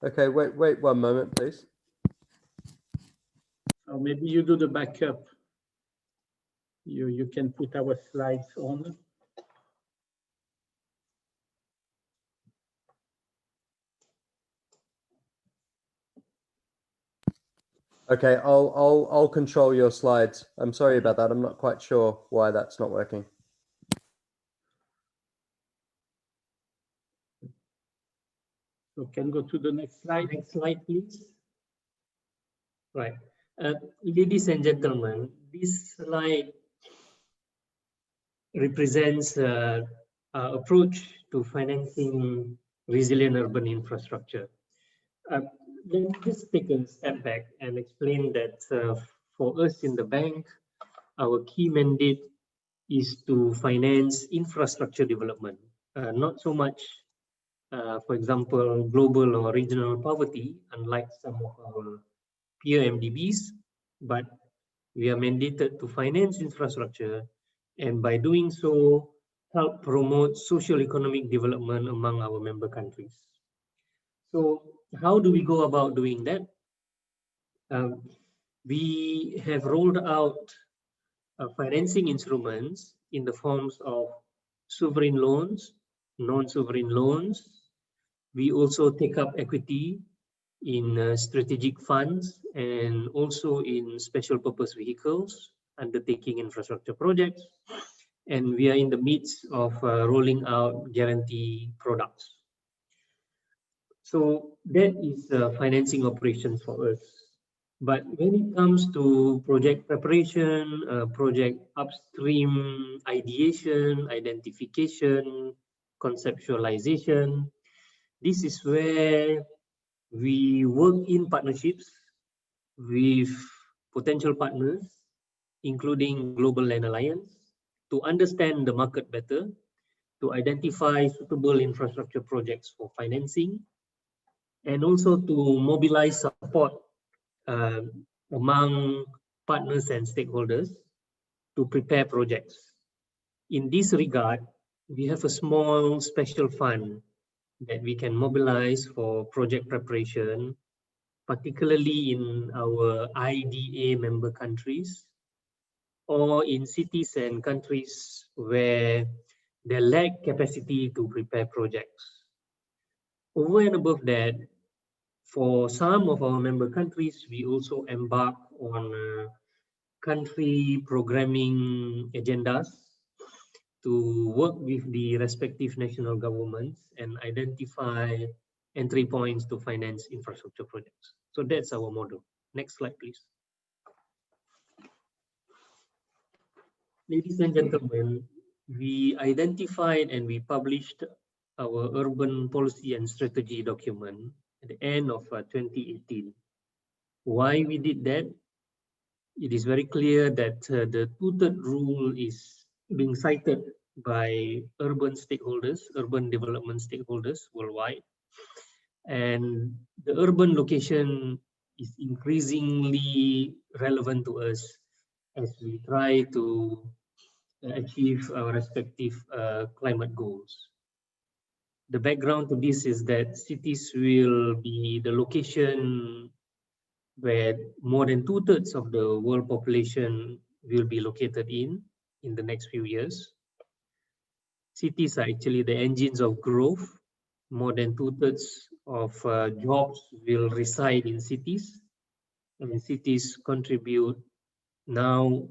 Okay, wait 1 moment, please. Or maybe you do the backup. You can put our slides on. Okay, I'll control your slides. I'm sorry about that. I'm not quite sure why that's not working. So can go to the next slide. Next slide, please. Right. Ladies and gentlemen, this slide represents our approach to financing resilient urban infrastructure. Let me just take a step back and explain that for us in the bank, our key mandate is to finance infrastructure development, not so much, for example, global or regional poverty, unlike some of our peer MDBs, but we are mandated to finance infrastructure, and by doing so, help promote social economic development among our member countries. So how do we go about doing that? We have rolled out financing instruments in the forms of sovereign loans, non-sovereign loans. We also take up equity in strategic funds and also in special purpose vehicles undertaking infrastructure projects. And we are in the midst of rolling out guarantee products. So that is financing operations for us. But when it comes to project preparation, project upstream ideation, identification, conceptualization, this is where we work in partnerships with potential partners, including Global Land Alliance, to understand the market better, to identify suitable infrastructure projects for financing, and also to mobilize support among partners and stakeholders to prepare projects. In this regard, we have a small special fund that we can mobilize for project preparation, particularly in our IDA member countries or in cities and countries where they lack capacity to prepare projects. Over and above that, for some of our member countries, we also embark on country programming agendas to work with the respective national governments and identify entry points to finance infrastructure projects. So that's our model. Next slide, please. Ladies and gentlemen, we identified and we published our urban policy and strategy document at the end of 2018. Why we did that? It is very clear that the two-third rule is being cited by urban stakeholders, urban development stakeholders worldwide. And the urban location is increasingly relevant to us as we try to achieve our respective climate goals. The background to this is that cities will be the location where more than two-thirds of the world population will be located in the next few years. Cities are actually the engines of growth. More than two-thirds of jobs will reside in cities, and cities contribute now,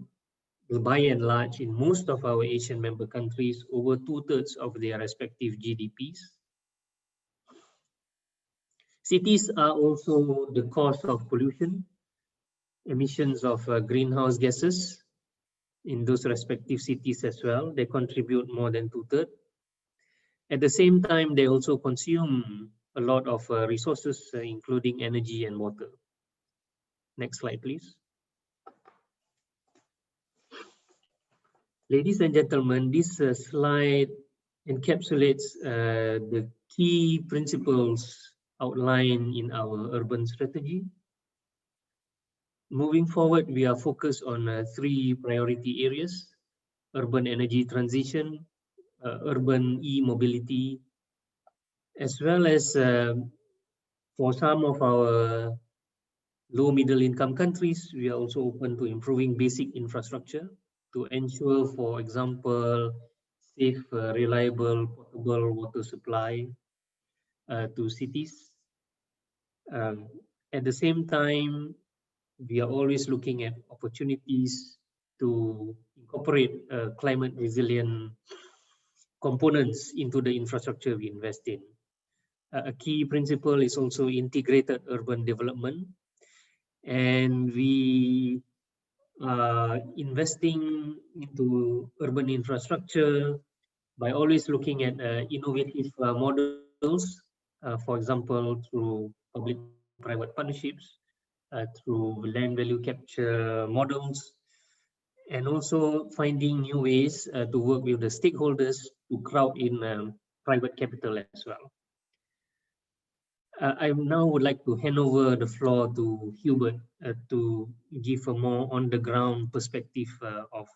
by and large, in most of our Asian member countries, over two-thirds of their respective GDPs. Cities are also the cause of pollution, emissions of greenhouse gases in those respective cities as well. They contribute more than two-thirds. At the same time, they also consume a lot of resources, including energy and water. Next slide, please. Ladies and gentlemen, this slide encapsulates the key principles outlined in our urban strategy. Moving forward, we are focused on three priority areas: urban energy transition, urban e-mobility, as well as for some of our low middle income countries, we are also open to improving basic infrastructure to ensure, for example, safe, reliable, potable water supply to cities. At the same time, we are always looking at opportunities to incorporate climate resilient components into the infrastructure we invest in. A key principle is also integrated urban development, and we are investing into urban infrastructure by always looking at innovative models, for example, through public-private partnerships, through land value capture models, and also finding new ways to work with the stakeholders to crowd in private capital as well. I now would like to hand over the floor to Hubert to give a more on-the-ground perspective of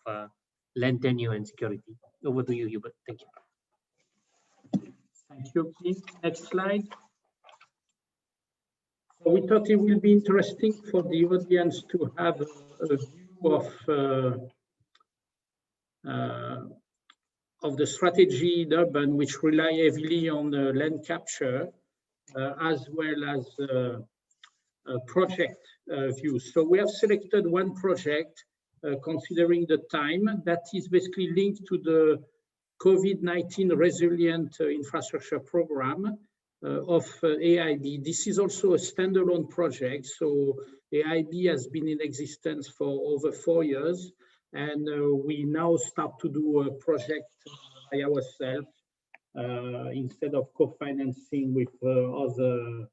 land tenure and security. Over to you, Hubert. Thank you. Thank you. Please, next slide. So we thought it will be interesting for the audience to have a view of the strategy in urban, which rely heavily on land capture, as well as project views. So we have selected one project considering the time that is basically linked to the COVID-19 Resilient Infrastructure Program of AIB. This is also a standalone project. So AIB has been in existence for over 4 years, and we now start to do a project by ourselves instead of co-financing with other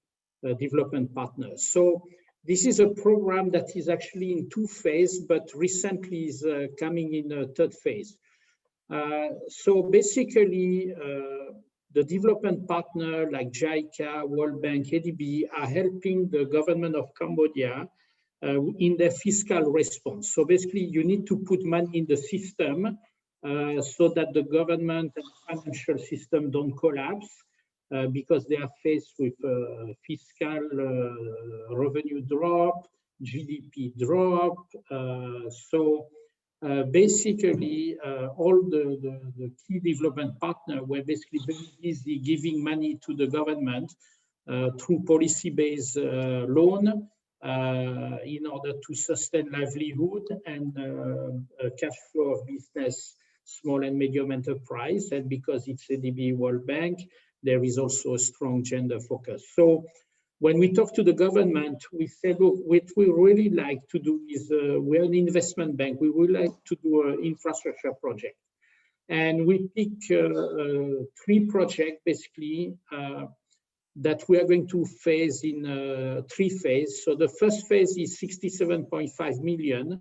development partners. So this is a program that is actually in 2 phases, but recently is coming in a 3rd phase. So basically, the development partner like JICA, World Bank, ADB are helping the government of Cambodia in their fiscal response. So basically, you need to put money in the system so that the government and financial system don't collapse because they are faced with fiscal revenue drop, GDP drop. Basically, all the key development partners were basically very busy giving money to the government through policy-based loan in order to sustain livelihood and cash flow of business, small and medium enterprise. And because it's ADB World Bank, there is also a strong gender focus. So when we talk to the government, we said, look, what we really like to do is, we're an investment bank. We would like to do an infrastructure project. And we pick 3 projects, basically, that we are going to phase in 3 phases. So the first phase is 67.5 million.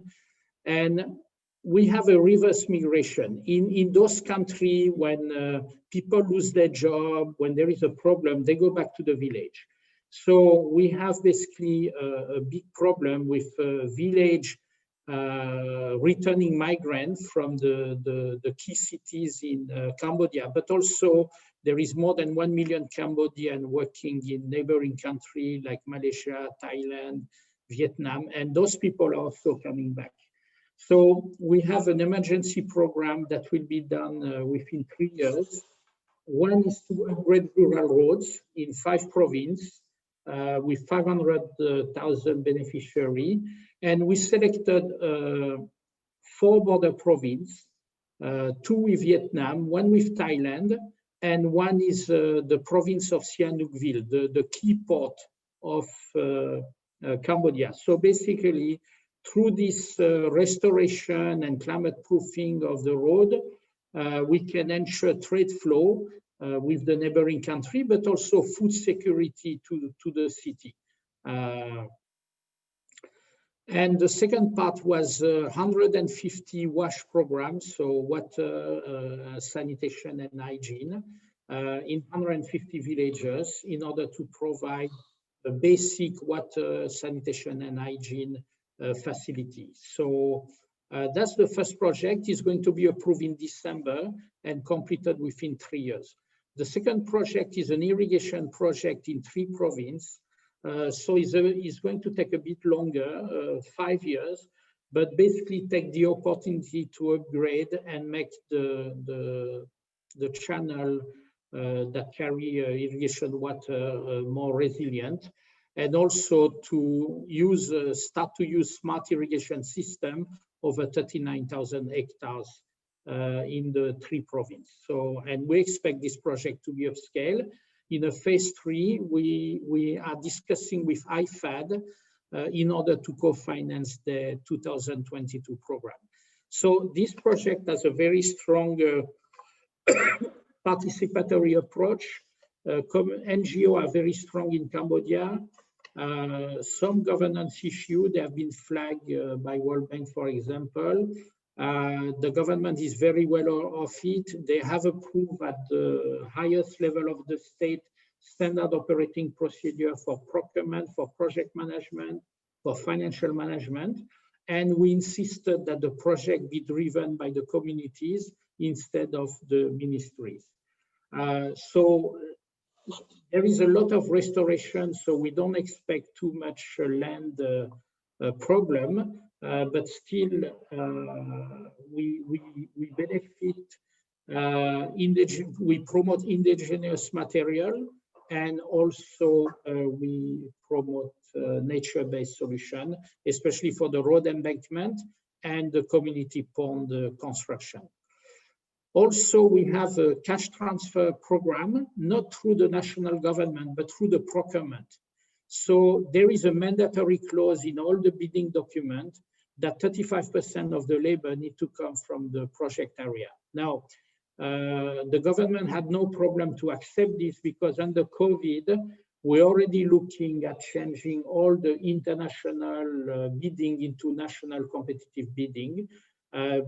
And we have a reverse migration. In those countries, when people lose their job, when there is a problem, they go back to the village. So we have basically a big problem with village returning migrants from the key cities in Cambodia, but also there is more than 1 million Cambodians working in neighboring countries like Malaysia, Thailand, Vietnam, and those people are also coming back. So we have an emergency program that will be done within 3 years. One is to upgrade rural roads in 5 provinces with 500,000 beneficiaries. And we selected 4 border provinces, 2 with Vietnam, 1 with Thailand, and 1 is the province of Sihanoukville, the key port of Cambodia. So basically, through this restoration and climate proofing of the road, we can ensure trade flow with the neighboring country, but also food security to the city. And the second part was 150 WASH programs, so water, sanitation and hygiene, in 150 villages in order to provide a basic water, sanitation and hygiene facility. So that's the first project. Is going to be approved in December and completed within 3 years. The second project is an irrigation project in 3 provinces. So it's going to take a bit longer, 5 years, but basically take the opportunity to upgrade and make the channel that carry irrigation water more resilient, and also to use start to use smart irrigation system over 39,000 hectares in the 3 provinces. So, and we expect this project to be of scale. In a phase 3, we are discussing with IFAD in order to co-finance the 2022 program. So this project has a very strong participatory approach. NGO are very strong in Cambodia. Some governance issues, they have been flagged by World Bank, for example. The government is very well off it. They have approved at the highest level of the state standard operating procedure for procurement, for project management, for financial management. And we insisted that the project be driven by the communities instead of the ministries. So there is a lot of restoration, so we don't expect too much land problem. But still, we benefit, we promote indigenous material, and also we promote nature-based solution, especially for the road embankment and the community pond construction. Also, we have a cash transfer program, not through the national government, but through the procurement. So there is a mandatory clause in all the bidding document that 35% of the labor need to come from the project area. Now, the government had no problem to accept this because under COVID, we're already looking at changing all the international bidding into national competitive bidding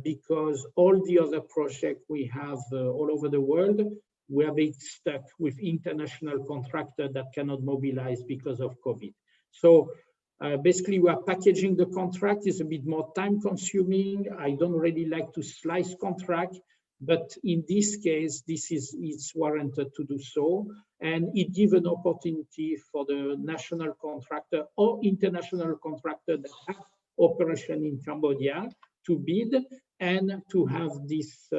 because all the other projects we have all over the world, we are being stuck with international contractors that cannot mobilize because of COVID. So Basically, we are packaging the contract. It's a bit more time consuming. I don't really like to slice contract, but in this case, it's warranted to do so. And it gives an opportunity for the national contractor or international contractor that have operation in Cambodia to bid and to have this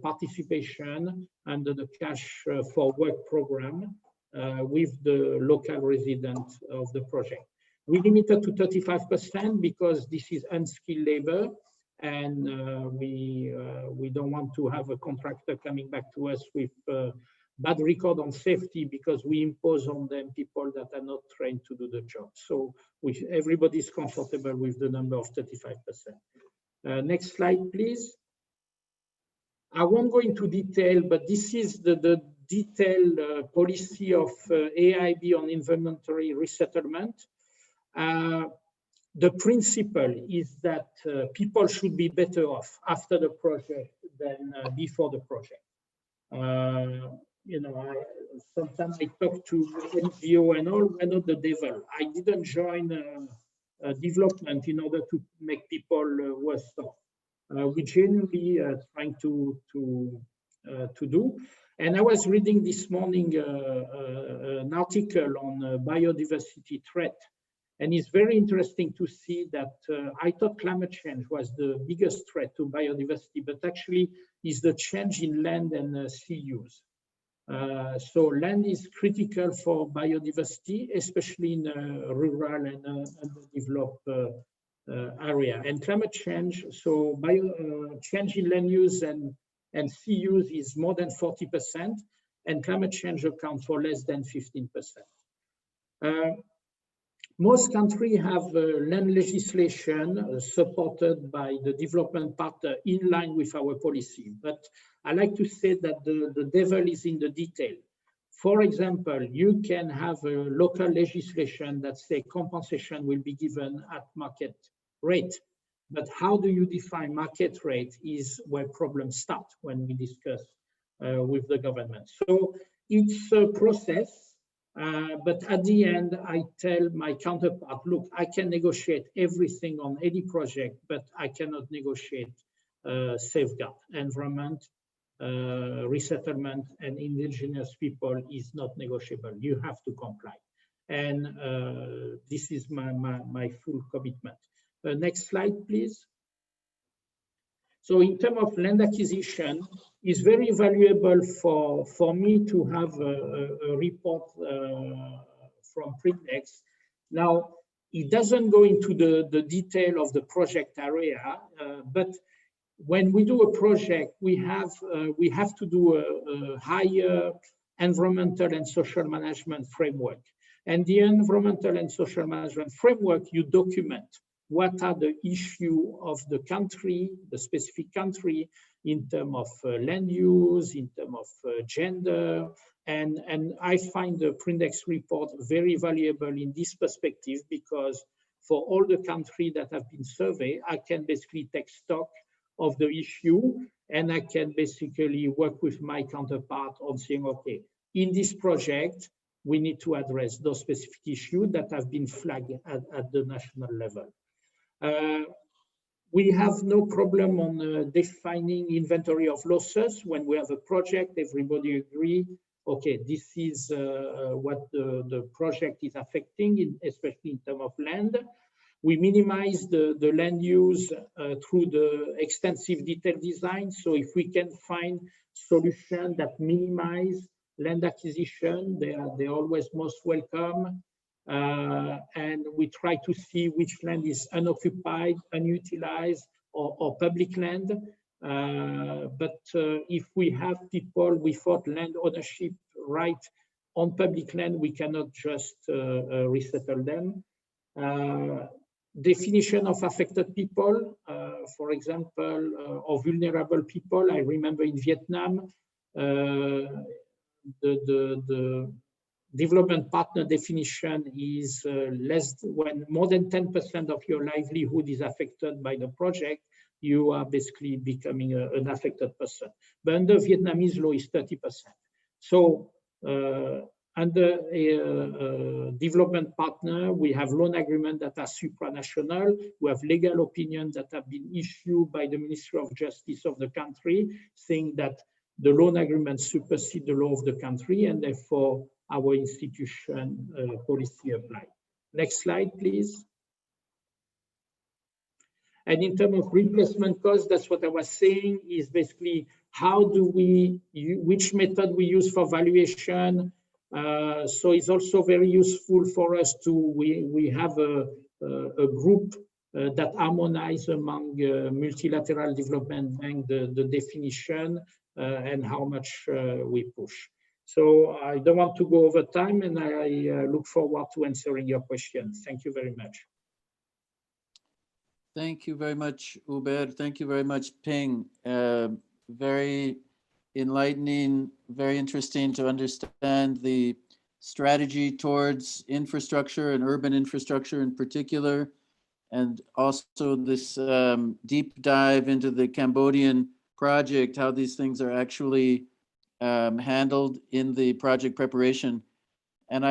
participation under the cash for work program with the local resident of the project. We limited to 35% because this is unskilled labor, and we don't want to have a contractor coming back to us with bad record on safety because we impose on them people that are not trained to do the job. So everybody is comfortable with the number of 35%. Next slide, please. I won't go into detail, but this is the detailed policy of AIB on involuntary resettlement. The principle is that people should be better off after the project than before the project. You know, sometimes I talk to NGO and all, we're not the devil. I didn't join development in order to make people worse off. We genuinely trying to do. And I was reading this morning an article on biodiversity threat. And it's very interesting to see that I thought climate change was the biggest threat to biodiversity, but actually is the change in land and sea use. So land is critical for biodiversity, especially in rural and underdeveloped area. And climate change, so change in land use and sea use is more than 40%, and climate change accounts for less than 15%. Most countries have land legislation supported by the development partner in line with our policy. But I like to say that the devil is in the detail. For example, you can have a local legislation that say compensation will be given at market rate. But how do you define market rate is where problems start when we discuss with the government. So it's a process. But at the end, I tell my counterpart, look, I can negotiate everything on any project, but I cannot negotiate safeguard, environment, resettlement, and indigenous people is not negotiable. You have to comply. And this is my full commitment. Next slide, please. So in terms of land acquisition, it's very valuable for me to have a report from Prindex. Now, it doesn't go into the detail of the project area, but when we do a project, we have to do a higher environmental and social management framework. And the environmental and social management framework, you document what are the issues of the country, the specific country, in terms of land use, in terms of gender. And I find the Prindex report very valuable in this perspective because for all the countries that have been surveyed, I can basically take stock of the issue and I can basically work with my counterpart on saying, okay, in this project, we need to address those specific issues that have been flagged at the national level. We have no problem on defining inventory of losses. When we have a project, everybody agree, okay, this is what the project is affecting, especially in terms of land. We minimize the land use through the extensive detailed design. So if we can find solutions that minimize land acquisition, they're always most welcome. And we try to see which land is unoccupied, unutilized, or public land. But if we have people without land ownership right on public land, we cannot just resettle them. Definition of affected people, for example, or vulnerable people. I remember in Vietnam, the development partner definition is when more than 10% of your livelihood is affected by the project, you are basically becoming an affected person. But under Vietnamese law is 30%. So Under a development partner, we have loan agreements that are supranational. We have legal opinions that have been issued by the Ministry of Justice of the country, saying that the loan agreements supersede the law of the country, and therefore our institution policy apply. Next slide, please. And in terms of replacement cost, that's what I was saying, is basically how do we, which method we use for valuation. So it's also very useful for us to, we have a group that harmonize among multilateral development bank the definition and how much we push. So I don't want to go over time, and I look forward to answering your questions. Thank you very much. Thank you very much, Hubert. Thank you very much, Ping. Very enlightening, very interesting to understand the strategy towards infrastructure and urban infrastructure in particular, and also this deep dive into the Cambodian project, how these things are actually handled in the project preparation. And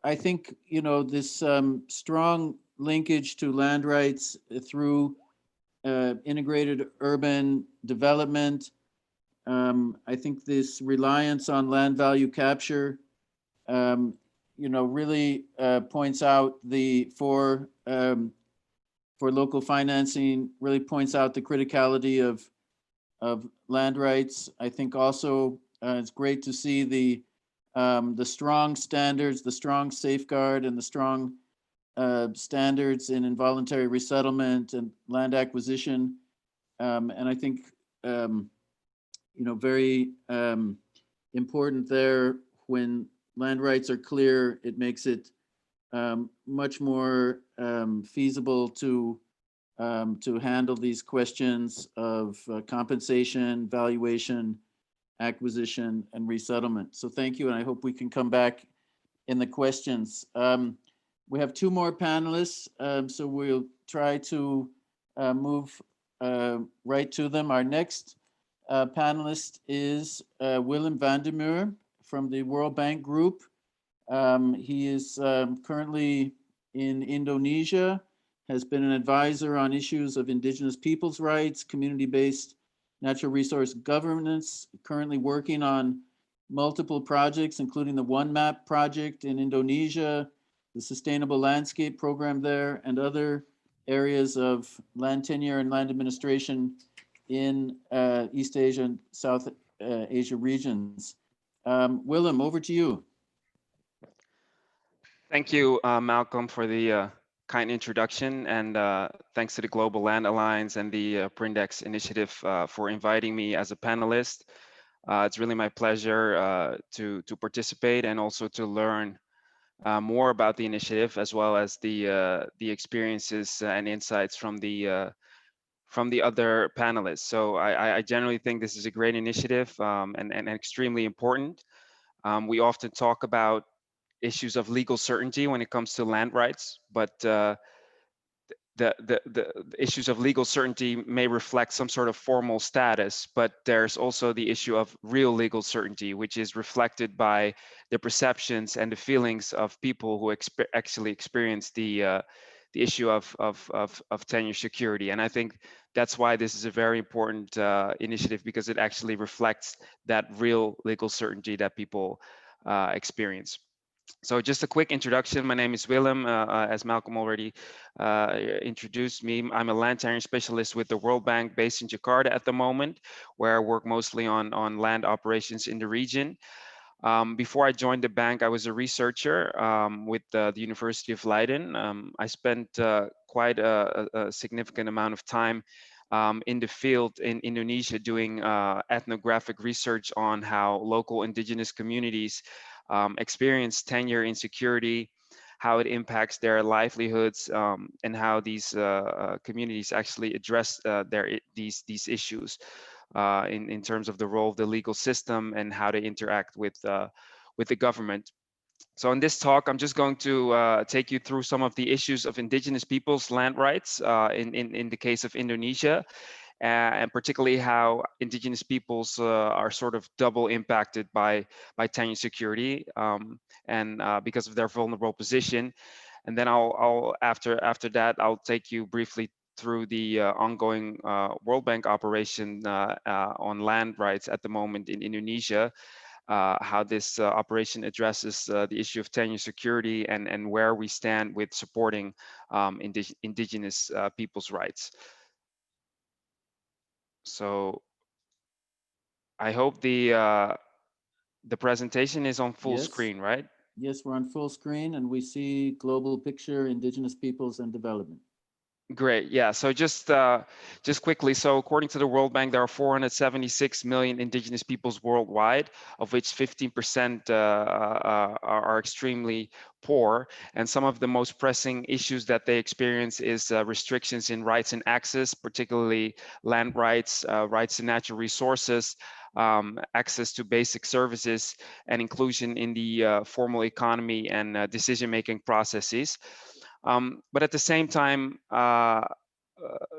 I think, you know, this strong linkage to land rights through integrated urban development. I think this reliance on land value capture, you know, really points out for local financing, really points out the criticality of land rights. I think also it's great to see the strong standards, the strong safeguard, and the strong standards in involuntary resettlement and land acquisition. And I think, you know, very important there, when land rights are clear, it makes it much more feasible to handle these questions of compensation, valuation, acquisition, and resettlement. So thank you, and I hope we can come back in the questions. We have two more panelists, so we'll try to move right to them. Our next panelist is Willem van der Meer from the World Bank Group. He is currently in Indonesia, has been an advisor on issues of indigenous peoples' rights, community-based natural resource governance, currently working on multiple projects, including the One Map project in Indonesia, the Sustainable Landscape Program there, and other areas of land tenure and land administration in East Asia and South Asia regions. Willem, over to you. Thank you, Malcolm, for the kind introduction, and thanks to the Global Land Alliance and the Prindex initiative for inviting me as a panelist. It's really my pleasure to participate and also to learn more about the initiative, as well as the experiences and insights from the other panelists. So I generally think this is a great initiative and extremely important. We often talk about issues of legal certainty when it comes to land rights, but the issues of legal certainty may reflect some sort of formal status, but there's also the issue of real legal certainty, which is reflected by the perceptions and the feelings of people who actually experience the issue of tenure security. And I think that's why this is a very important initiative, because it actually reflects that real legal certainty that people experience. So just a quick introduction. My name is Willem. As Malcolm already introduced me, I'm a land tenure specialist with the World Bank based in Jakarta at the moment, where I work mostly on land operations in the region. Before I joined the bank, I was a researcher with the University of Leiden. I spent quite a significant amount of time in the field in Indonesia doing ethnographic research on how local indigenous communities experience tenure insecurity, how it impacts their livelihoods, and how these communities actually address these issues in terms of the role of the legal system and how they interact with the government. So in this talk, I'm just going to take you through some of the issues of indigenous peoples' land rights in the case of Indonesia, and particularly how indigenous peoples are sort of double impacted by tenure security, and because of their vulnerable position. And then I'll after that, I'll take you briefly through the ongoing World Bank operation on land rights at the moment in Indonesia, how this operation addresses the issue of tenure security, and where we stand with supporting indigenous people's rights. So I hope the presentation is on full Yes. screen, right? Yes, we're on full screen and we see global picture, indigenous peoples and development. Great. Yeah. So just quickly. So according to the World Bank, there are 476 million indigenous peoples worldwide, of which 15% are extremely poor. And some of the most pressing issues that they experience is restrictions in rights and access, particularly land rights, rights to natural resources, access to basic services, and inclusion in the formal economy and decision-making processes. But at the same time,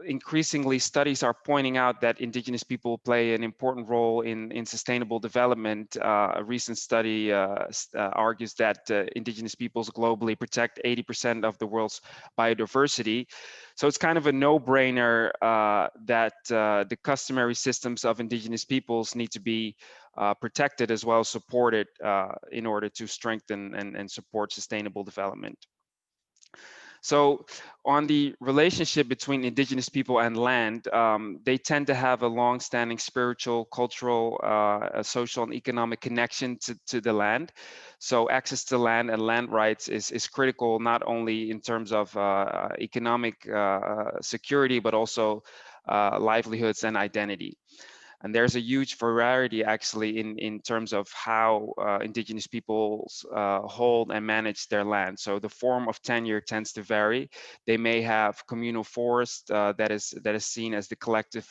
increasingly studies are pointing out that indigenous people play an important role in sustainable development. A recent study argues that indigenous peoples globally protect 80% of the world's biodiversity. So it's kind of a no-brainer that the customary systems of indigenous peoples need to be protected as well as supported in order to strengthen and support sustainable development. So on the relationship between indigenous people and land, they tend to have a long-standing spiritual, cultural, social, and economic connection to the land. So access to land and land rights is critical, not only in terms of economic security, but also livelihoods and identity. And there's a huge variety actually in terms of how indigenous peoples hold and manage their land. So the form of tenure tends to vary. They may have communal forest that is seen as the collective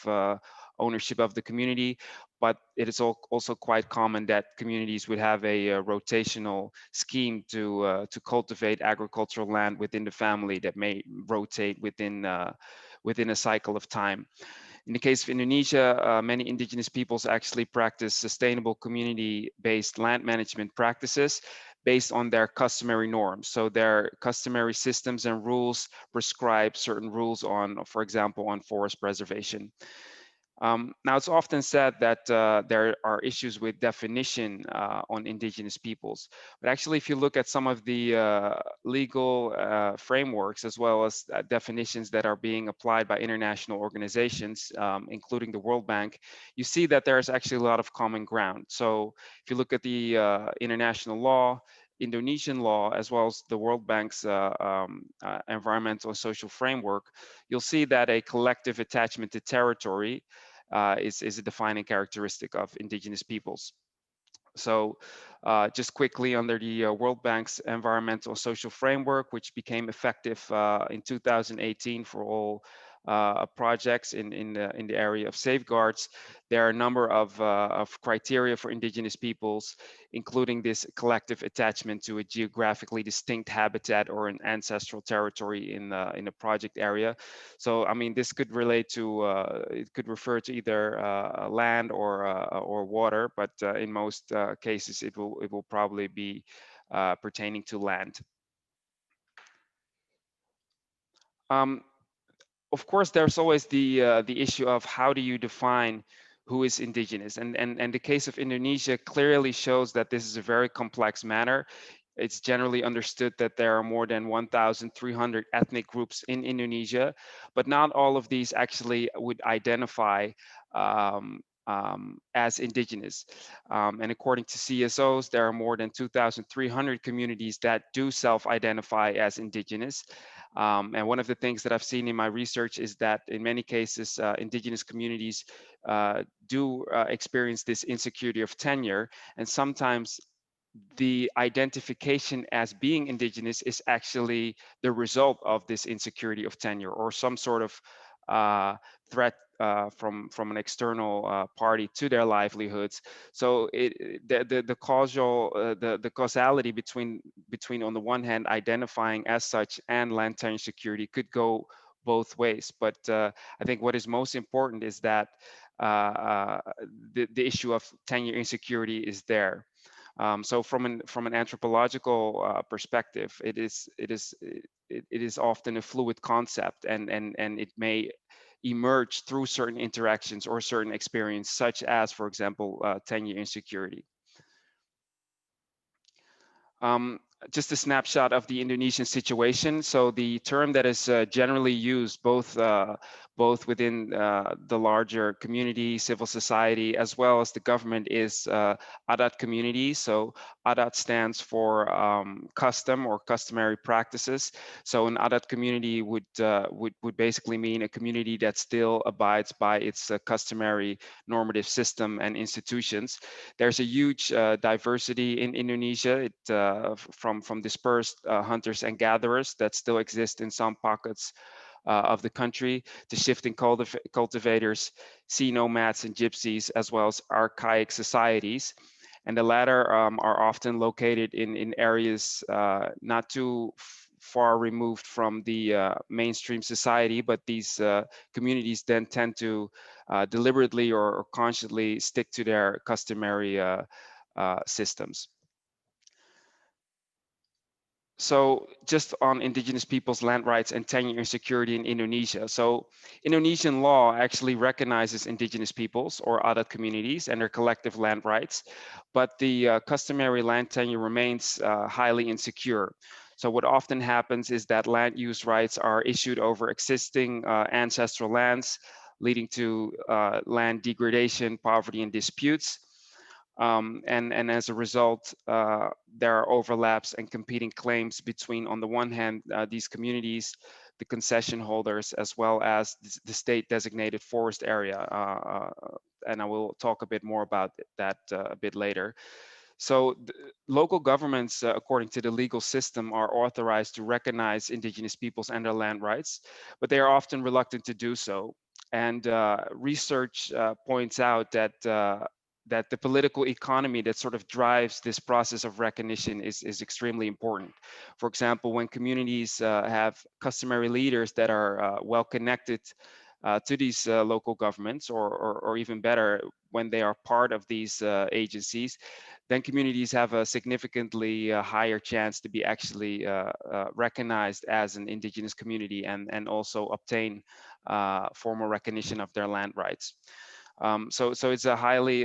ownership of the community, but it is also quite common that communities would have a rotational scheme to cultivate agricultural land within the family that may rotate within a cycle of time. In the case of Indonesia, many indigenous peoples actually practice sustainable community-based land management practices based on their customary norms. So their customary systems and rules prescribe certain rules on, for example, on forest preservation. Now, it's often said that there are issues with definition on indigenous peoples, but actually, if you look at some of the legal frameworks as well as definitions that are being applied by international organizations, including the World Bank, you see that there's actually a lot of common ground. So if you look at the international law, Indonesian law, as well as the World Bank's environmental and social framework, you'll see that a collective attachment to territory is a defining characteristic of indigenous peoples. So just quickly, under the World Bank's environmental social framework, which became effective in 2018 for all projects in the area of safeguards, there are a number of criteria for indigenous peoples, including this collective attachment to a geographically distinct habitat or an ancestral territory in a project area. So, I mean, this could relate to, it could refer to either land or water, but in most cases, it will probably be pertaining to land. Of course, there's always the issue of how do you define who is indigenous, and the case of Indonesia clearly shows that this is a very complex matter. It's generally understood that there are more than 1,300 ethnic groups in Indonesia, but not all of these actually would identify as indigenous. And according to CSOs, there are more than 2,300 communities that do self-identify as indigenous. And one of the things that I've seen in my research is that in many cases, indigenous communities do experience this insecurity of tenure, and sometimes the identification as being indigenous is actually the result of this insecurity of tenure or some sort of threat from an external party to their livelihoods. So the causal the causality between on the one hand identifying as such and land tenure security could go both ways. But I think what is most important is that the issue of tenure insecurity is there. So from an anthropological perspective, it is often a fluid concept, and it may emerge through certain interactions or certain experience, such as, for example, tenure insecurity. Um, just a snapshot of the Indonesian situation. So the term that is generally used both within the larger community, civil society, as well as the government is adat community. So adat stands for custom or customary practices. So an adat community would basically mean a community that still abides by its customary normative system and institutions. There's a huge diversity in Indonesia. From dispersed hunters and gatherers that still exist in some pockets of the country, to shifting cultivators, sea nomads and gypsies, as well as archaic societies. And the latter are often located in areas not too far removed from the mainstream society, but these communities then tend to deliberately or consciously stick to their customary systems. So just on indigenous peoples' land rights and tenure insecurity in Indonesia. So Indonesian law actually recognizes indigenous peoples or adat communities and their collective land rights, but the customary land tenure remains highly insecure. So what often happens is that land use rights are issued over existing ancestral lands, leading to land degradation, poverty, and disputes. And as a result, there are overlaps and competing claims between, on the one hand, these communities, the concession holders, as well as the state designated forest area. And I will talk a bit more about that a bit later. So local governments, according to the legal system, are authorized to recognize indigenous peoples and their land rights, but they are often reluctant to do so. And research points out that that the political economy that sort of drives this process of recognition is extremely important. For example, when communities have customary leaders that are well connected to these local governments, or even better, when they are part of these agencies, then communities have a significantly higher chance to be actually recognized as an indigenous community, and also obtain formal recognition of their land rights. So it's a highly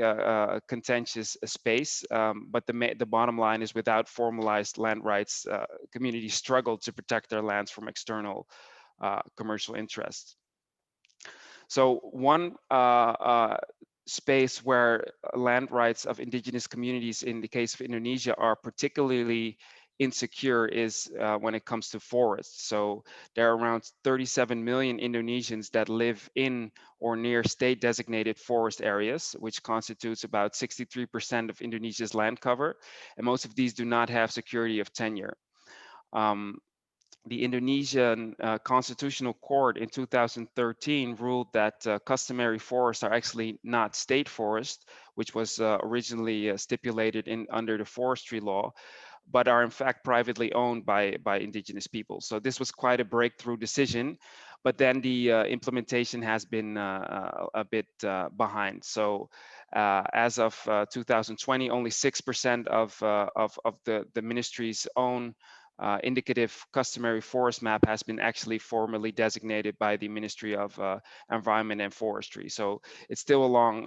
contentious space, but the bottom line is, without formalized land rights, communities struggle to protect their lands from external commercial interests. So one space where land rights of indigenous communities in the case of Indonesia are particularly insecure is when it comes to forests. So there are around 37 million Indonesians that live in or near state designated forest areas, which constitutes about 63% of Indonesia's land cover. And most of these do not have security of tenure. The Indonesian Constitutional Court in 2013 ruled that customary forests are actually not state forests, which was originally stipulated under the forestry law, but are in fact privately owned by indigenous people. So this was quite a breakthrough decision, but then the implementation has been a bit behind. So as of 2020, only 6% of the ministry's own indicative customary forest map has been actually formally designated by the Ministry of Environment and Forestry. So it's still a long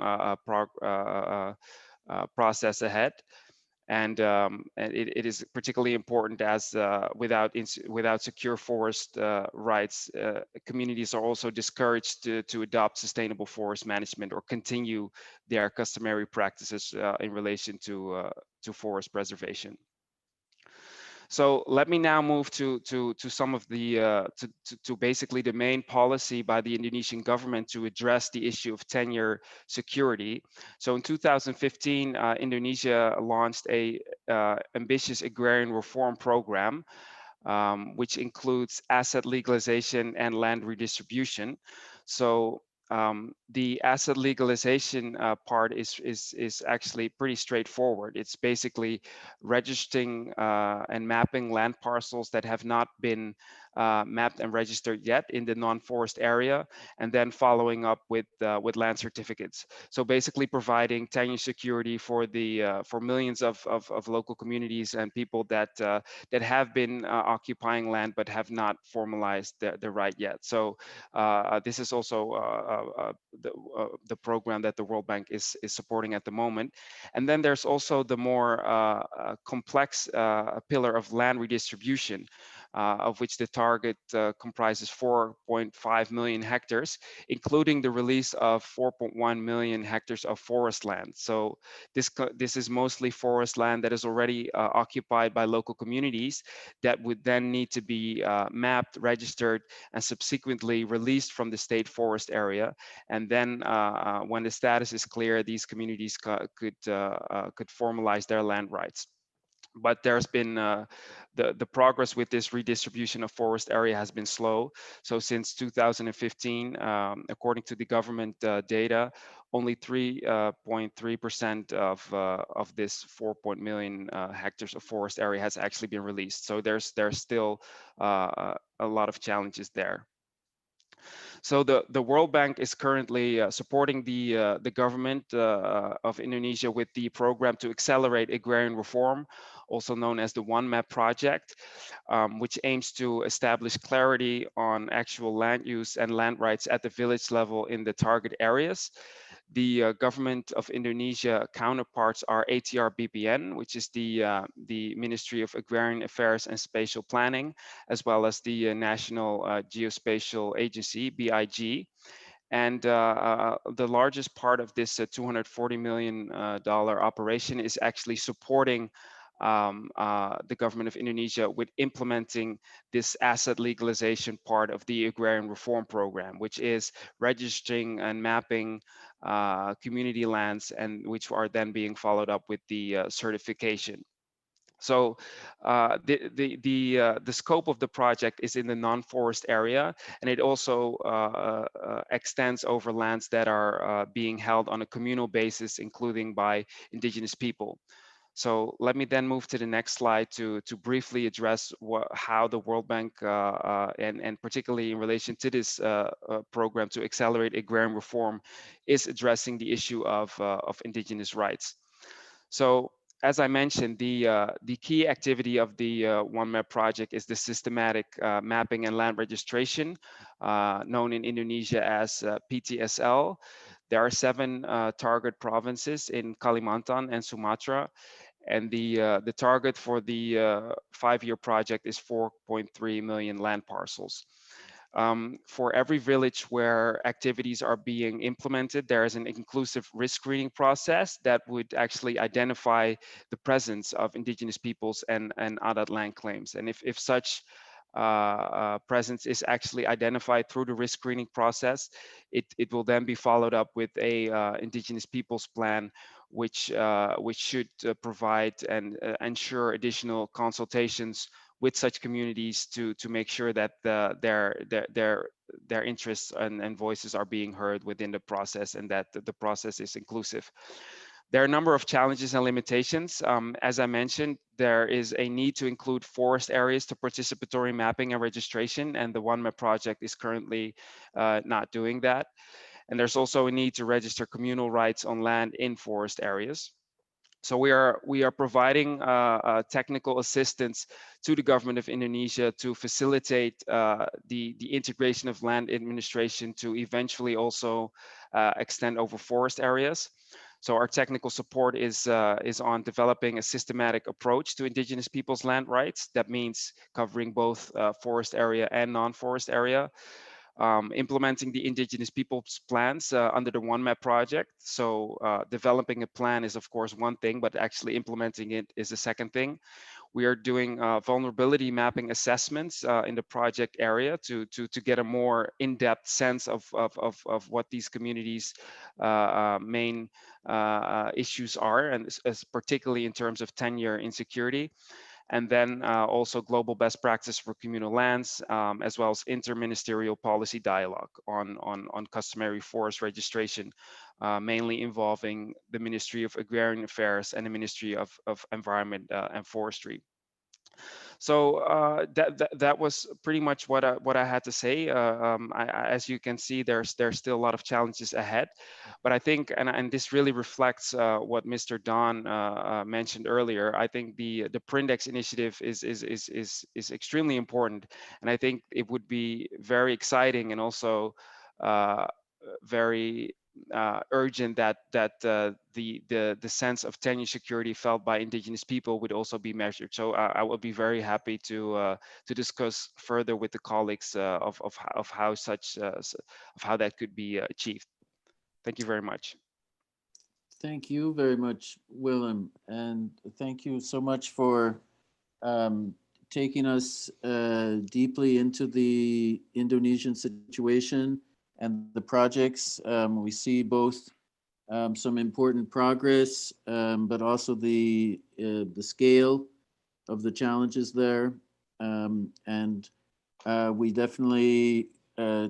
process ahead. And it is particularly important as without secure forest rights, communities are also discouraged to adopt sustainable forest management or continue their customary practices in relation to forest preservation. So let me now move to some of the to basically the main policy by the Indonesian government to address the issue of tenure security. So in 2015, Indonesia launched a ambitious agrarian reform program, which includes asset legalization and land redistribution. So the asset legalization part is actually pretty straightforward. It's basically registering and mapping land parcels that have not been mapped and registered yet in the non-forest area, and then following up with land certificates. So basically providing tenure security for the for millions of local communities and people that that have been occupying land but have not formalized the right yet. So this is also the program that the World Bank is supporting at the moment. And then there's also the more complex pillar of land redistribution, of which the target comprises 4.5 million hectares, including the release of 4.1 million hectares of forest land. So this is mostly forest land that is already occupied by local communities that would then need to be mapped, registered, and subsequently released from the state forest area. And then when the status is clear, these communities could formalize their land rights. But there's been the progress with this redistribution of forest area has been slow. So since 2015, according to the government data, only 3.3% of this 4 million hectares of forest area has actually been released. So there's still a lot of challenges there. So the World Bank is currently supporting the government of Indonesia with the program to accelerate agrarian reform, also known as the One Map project, which aims to establish clarity on actual land use and land rights at the village level in the target areas. The government of Indonesia counterparts are ATR BPN, which is the Ministry of Agrarian Affairs and Spatial Planning, as well as the National Geospatial Agency, BIG. And the largest part of this $240 million operation is actually supporting the government of Indonesia with implementing this asset legalization part of the agrarian reform program, which is registering and mapping community lands, and which are then being followed up with the certification. So the scope of the project is in the non-forest area, and it also extends over lands that are being held on a communal basis, including by indigenous people. So let me then move to the next slide to briefly address how the World Bank and particularly in relation to this program to accelerate agrarian reform is addressing the issue of indigenous rights. So as I mentioned, the key activity of the One Map project is the systematic mapping and land registration, known in Indonesia as PTSL. There are 7 target provinces in Kalimantan and Sumatra, and the target for the 5-year project is 4.3 million land parcels. For every village where activities are being implemented, there is an inclusive risk screening process that would actually identify the presence of indigenous peoples and other land claims. And if such presence is actually identified through the risk screening process, it will then be followed up with a indigenous peoples plan, which should provide and ensure additional consultations with such communities to make sure that their interests and voices are being heard within the process, and that the process is inclusive. There are a number of challenges and limitations. As I mentioned, there is a need to include forest areas to participatory mapping and registration, and the One Map project is currently not doing that. And there's also a need to register communal rights on land in forest areas. So we are providing technical assistance to the government of Indonesia to facilitate the integration of land administration to eventually also extend over forest areas. So our technical support is on developing a systematic approach to indigenous people's land rights. That means covering both forest area and non-forest area. Implementing the indigenous people's plans under the One Map project. So developing a plan is of course one thing, but actually implementing it is a second thing. We are doing vulnerability mapping assessments in the project area to get a more in-depth sense of what these communities' main issues are, and particularly in terms of tenure insecurity. And then also global best practice for communal lands, as well as interministerial policy dialogue on customary forest registration, mainly involving the Ministry of Agrarian Affairs and the Ministry of Environment and Forestry. So that was pretty much what I had to say. As you can see, there's still a lot of challenges ahead, but I think, and this really reflects what Mr. Don mentioned earlier. I think the Prindex initiative is extremely important, and I think it would be very exciting and also very urgent that the sense of tenure security felt by indigenous people would also be measured. So I would be very happy to discuss further with the colleagues of how of how that could be achieved. Thank you very much. Thank you very much, Willem, and thank you so much for taking us deeply into the Indonesian situation and the projects. We see both some important progress, but also the scale of the challenges there. And we definitely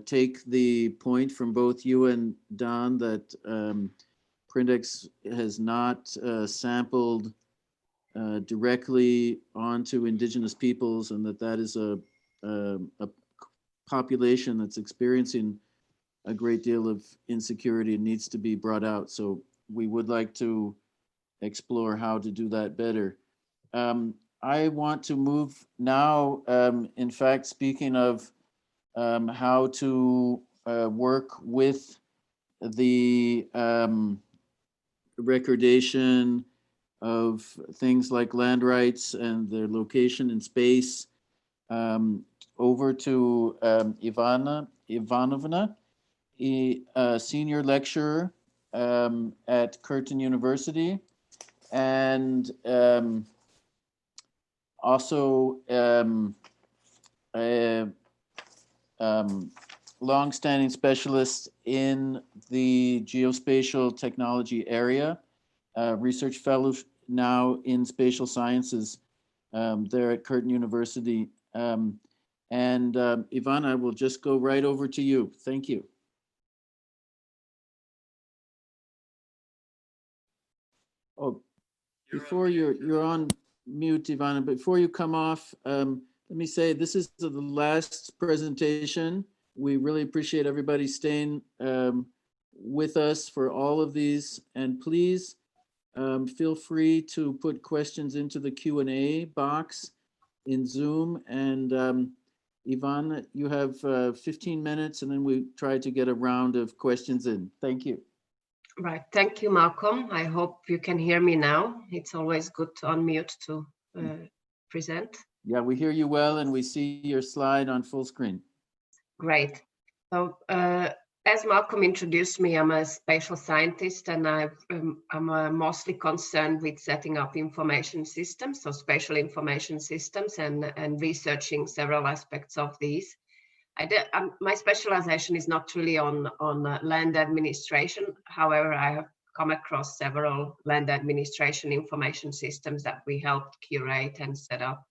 take the point from both you and Don that Prindex has not sampled directly onto indigenous peoples, and that is a population that's experiencing a great deal of insecurity and needs to be brought out. So we would like to explore how to do that better. I want to move now, in fact, speaking of how to work with the recordation of things like land rights and their location in space, over to Ivanovna, a senior lecturer at Curtin University, and also a long-standing specialist in the geospatial technology area, research fellow now in spatial sciences there at Curtin University. And Ivana, I will just go right over to you. Thank you. Oh, before you're on mute, Ivana, before you come off, let me say this is the last presentation. We really appreciate everybody staying with us for all of these, and please feel free to put questions into the Q&A box in Zoom. And Ivan, you have 15 minutes, and then we try to get a round of questions in. Thank you. Right. Thank you, Malcolm. I hope you can hear me now. It's always good to unmute to present. Yeah, we hear you well, and we see your slide on full screen. Great. So as Malcolm introduced me, I'm a spatial scientist, and I'm mostly concerned with setting up information systems, so spatial information systems, and researching several aspects of these. My specialization is not really on land administration. However, I have come across several land administration information systems that we helped curate and set up.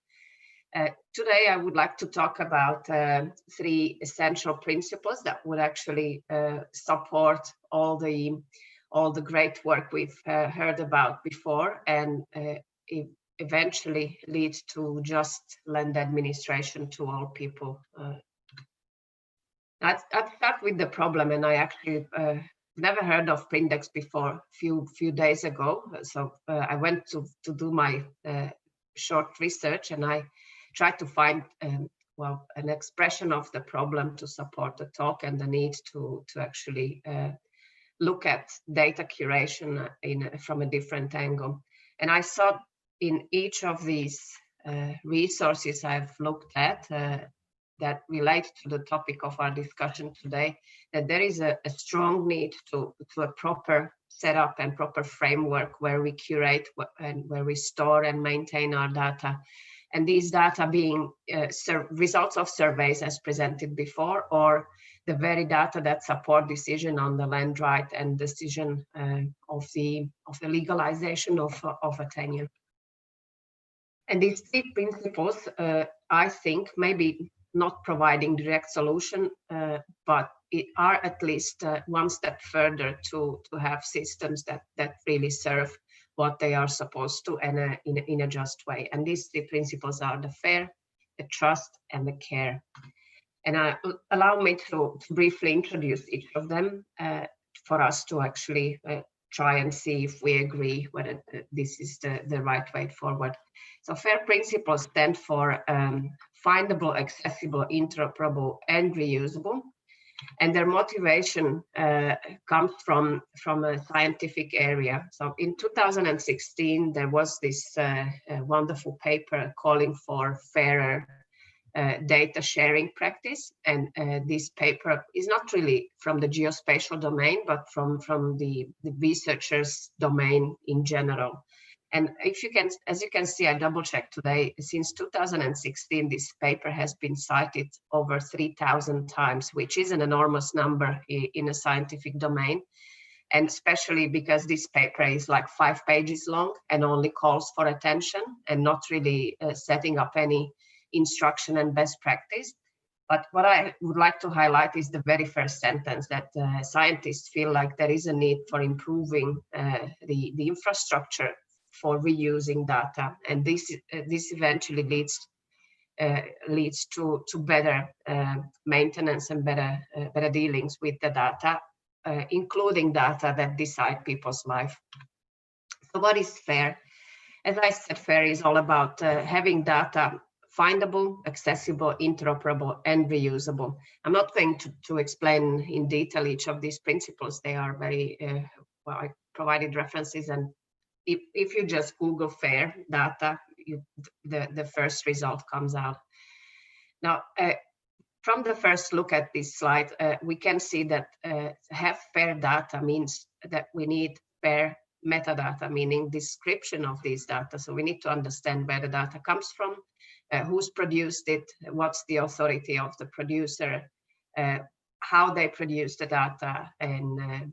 Today, I would like to talk about 3 essential principles that would actually support all the great work we've heard about before, and eventually lead to just land administration to all people. I'd start with the problem, and I actually never heard of Prindex before few days ago. So I went to do my short research, and I tried to find well, an expression of the problem to support the talk and the need to actually look at data curation from a different angle. And I saw in each of these resources I've looked at that relate to the topic of our discussion today, that there is a strong need to a proper setup and proper framework where we curate and where we store and maintain our data. And these data being results of surveys as presented before, or the very data that support decision on the land right and decision of the legalization of a tenure. And these 3 principles, I think, maybe not providing direct solution, but it are at least one step further to have systems that really serve what they are supposed to and in a just way. And these three principles are the fair, the trust, and the care. And allow me to briefly introduce each of them for us to actually try and see if we agree whether this is the right way forward. So FAIR principles stand for findable, accessible, interoperable, and reusable. And their motivation comes from a scientific area. So in 2016, there was this wonderful paper calling for fairer data sharing practice. And this paper is not really from the geospatial domain, but from the researchers' domain in general. And if you can, as you can see, I double checked today, since 2016, this paper has been cited over 3,000 times, which is an enormous number in a scientific domain. And especially because this paper is like 5 pages long and only calls for attention and not really setting up any instruction and best practice. But what I would like to highlight is the very first sentence, that scientists feel like there is a need for improving the infrastructure for reusing data, and this eventually leads to better maintenance and better dealings with the data, including data that decide people's life. So what is FAIR? As I said, FAIR is all about having data findable, accessible, interoperable, and reusable. I'm not going to explain in detail each of these principles. They are very well, I provided references, and if you just Google FAIR data, the first result comes out. Now, from the first look at this slide, we can see that have FAIR data means that we need FAIR metadata, meaning description of these data. So we need to understand where the data comes from, who's produced it, what's the authority of the producer, how they produce the data, and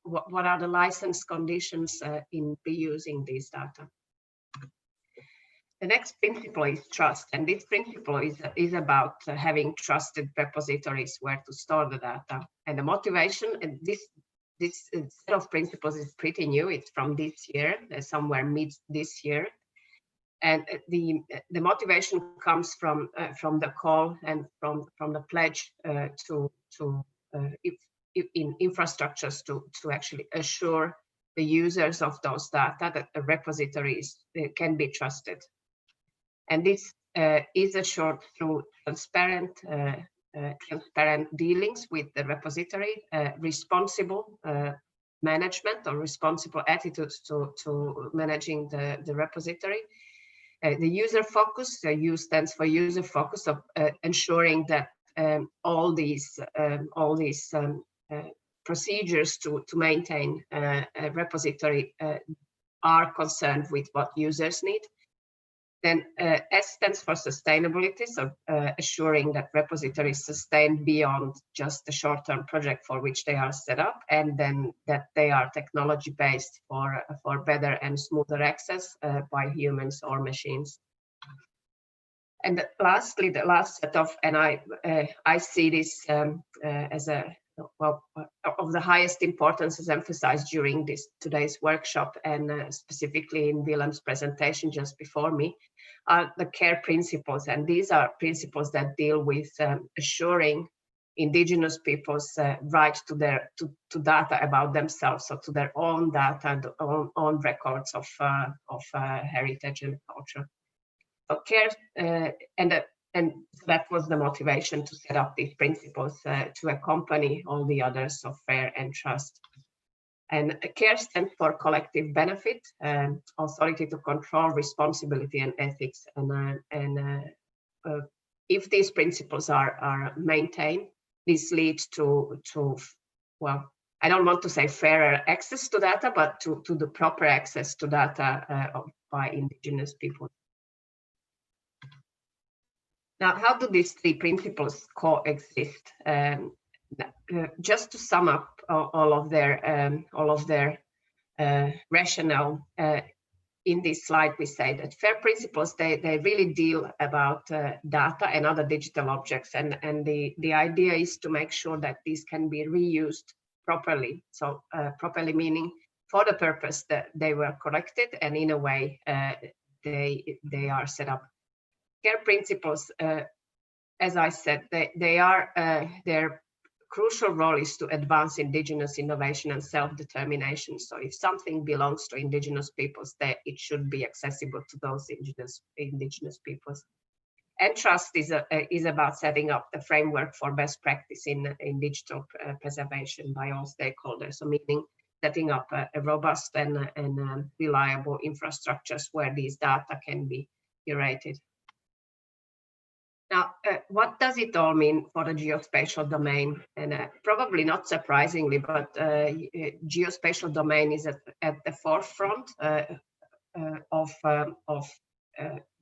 what are the license conditions in reusing these data. The next principle is trust, and this principle is about having trusted repositories where to store the data. And the motivation, and this set of principles is pretty new. It's from this year, somewhere mid this year. And the motivation comes from the call and from the pledge in infrastructures to actually assure the users of those data that the repositories can be trusted. And this is assured through transparent dealings with the repository, responsible management or responsible attitudes to managing the repository. The user focus, U stands for user focus, of ensuring that all these procedures to maintain a repository are concerned with what users need. Then S stands for sustainability, so assuring that repositories sustain beyond just the short-term project for which they are set up, and then that they are technology-based for better and smoother access by humans or machines. And lastly, the last set of, and I see this as of the highest importance, is emphasized during today's workshop, and specifically in Willem's presentation just before me, are the care principles. And these are principles that deal with assuring indigenous people's right to data about themselves, so to their own data and own records of heritage and culture. So care and that was the motivation to set up these principles to accompany all the others of FAIR and trust. And CARE stands for collective benefit, authority to control, responsibility, and ethics. And if these principles are maintained, this leads to well, I don't want to say fairer access to data, but to the proper access to data by indigenous people. Now, how do these three principles coexist? Just to sum up all of their rationale, in this slide we say that FAIR principles, they really deal about data and other digital objects, and the idea is to make sure that these can be reused properly. So properly meaning for the purpose that they were collected, and in a way they are set up. Care principles, as I said, their crucial role is to advance indigenous innovation and self-determination. So if something belongs to indigenous peoples, it should be accessible to those indigenous peoples. And trust is about setting up the framework for best practice in digital preservation by all stakeholders. So meaning setting up a robust and reliable infrastructures where these data can be curated. Now, what does it all mean for the geospatial domain? And probably not surprisingly, but geospatial domain is at the forefront of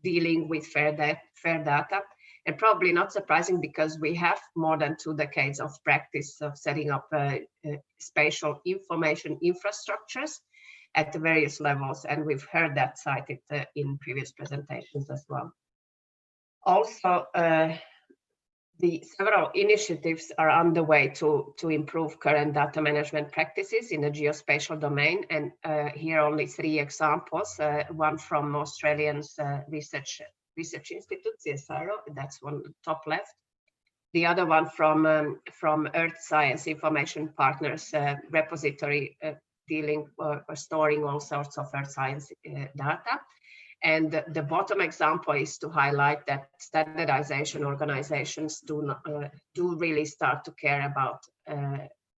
dealing with fair data. And probably not surprising because we have more than 2 decades of practice of setting up spatial information infrastructures at the various levels. And we've heard that cited in previous presentations as well. Also, the several initiatives are underway to improve current data management practices in the geospatial domain. And here are only 3 examples. One from Australian's Research Institute, CSIRO, that's one top left. The other one from Earth Science Information Partners repository dealing or storing all sorts of earth science data. And the bottom example is to highlight that standardization organizations do really start to care about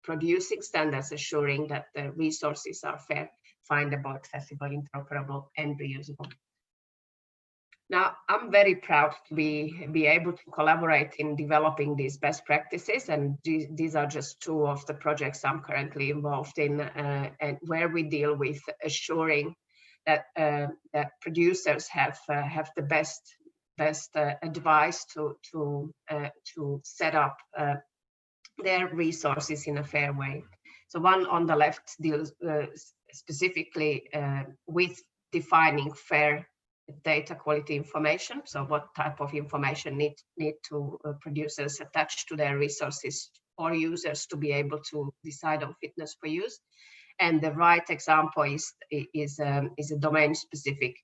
producing standards, assuring that the resources are fair, findable, accessible, interoperable, and reusable. Now, I'm very proud to be able to collaborate in developing these best practices, and these are just 2 of the projects I'm currently involved in, and where we deal with assuring that producers have the best advice to set up their resources in a fair way. So one on the left deals specifically with defining fair data quality information. So what type of information need to producers attach to their resources for users to be able to decide on fitness for use. And the right example is a domain-specific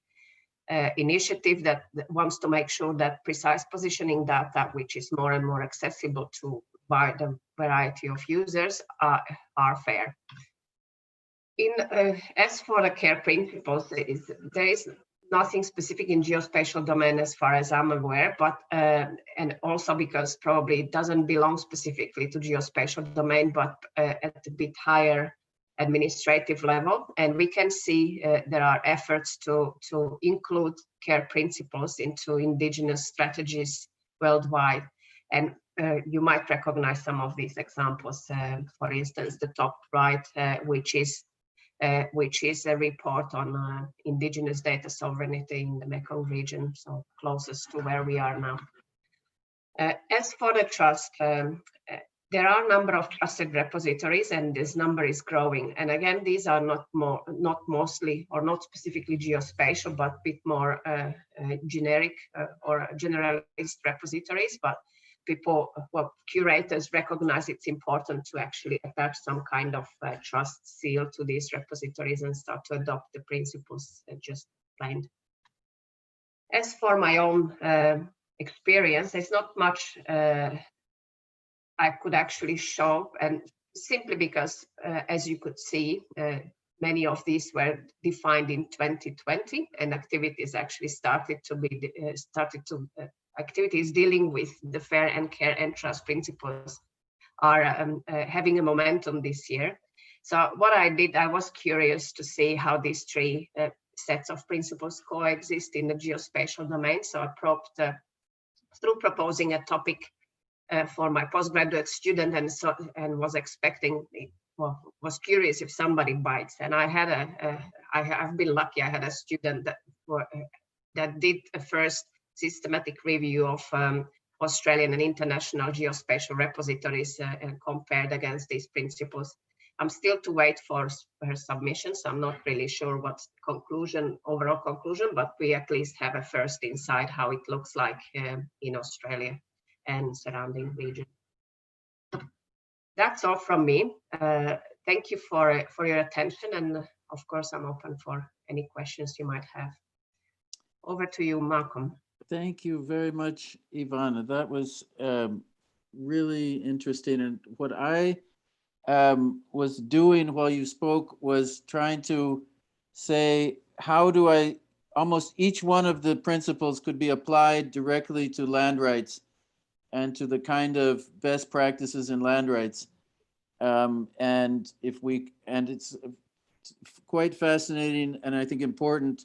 initiative that wants to make sure that precise positioning data, which is more and more accessible to by the variety of users, are fair. As for the care principles, there is nothing specific in geospatial domain as far as I'm aware, but and also because probably it doesn't belong specifically to geospatial domain, but at a bit higher administrative level. And we can see there are efforts to include care principles into indigenous strategies worldwide. And you might recognize some of these examples. For instance, the top right, which is a report on indigenous data sovereignty in the Mekong region, so closest to where we are now. As for the trust, there are a number of trusted repositories, and this number is growing. And again, these are not mostly or not specifically geospatial, but a bit more generic or generalist repositories. But curators recognize it's important to actually attach some kind of trust seal to these repositories and start to adopt the principles just explained. As for my own experience, there's not much I could actually show, and simply because, as you could see, many of these were defined in 2020, and activities actually started to activities dealing with the fair and care and trust principles are having a momentum this year. So what I did, I was curious to see how these 3 sets of principles coexist in the geospatial domain. So I probed through proposing a topic for my postgraduate student, and was expecting, was curious if somebody bites. And I had I've been lucky. I had a student that did a first systematic review of Australian and international geospatial repositories and compared against these principles. I'm still to wait for her submission, so I'm not really sure what's the overall conclusion, but we at least have a first insight how it looks like in Australia and surrounding region. That's all from me. thank you for your attention, and of course I'm open for any questions you might have. Over to you, Malcolm. Thank you very much, Ivana. That was really interesting. And what I was doing while you spoke was trying to say, how do I, almost each one of the principles could be applied directly to land rights and to the kind of best practices in land rights. And it's quite fascinating and I think important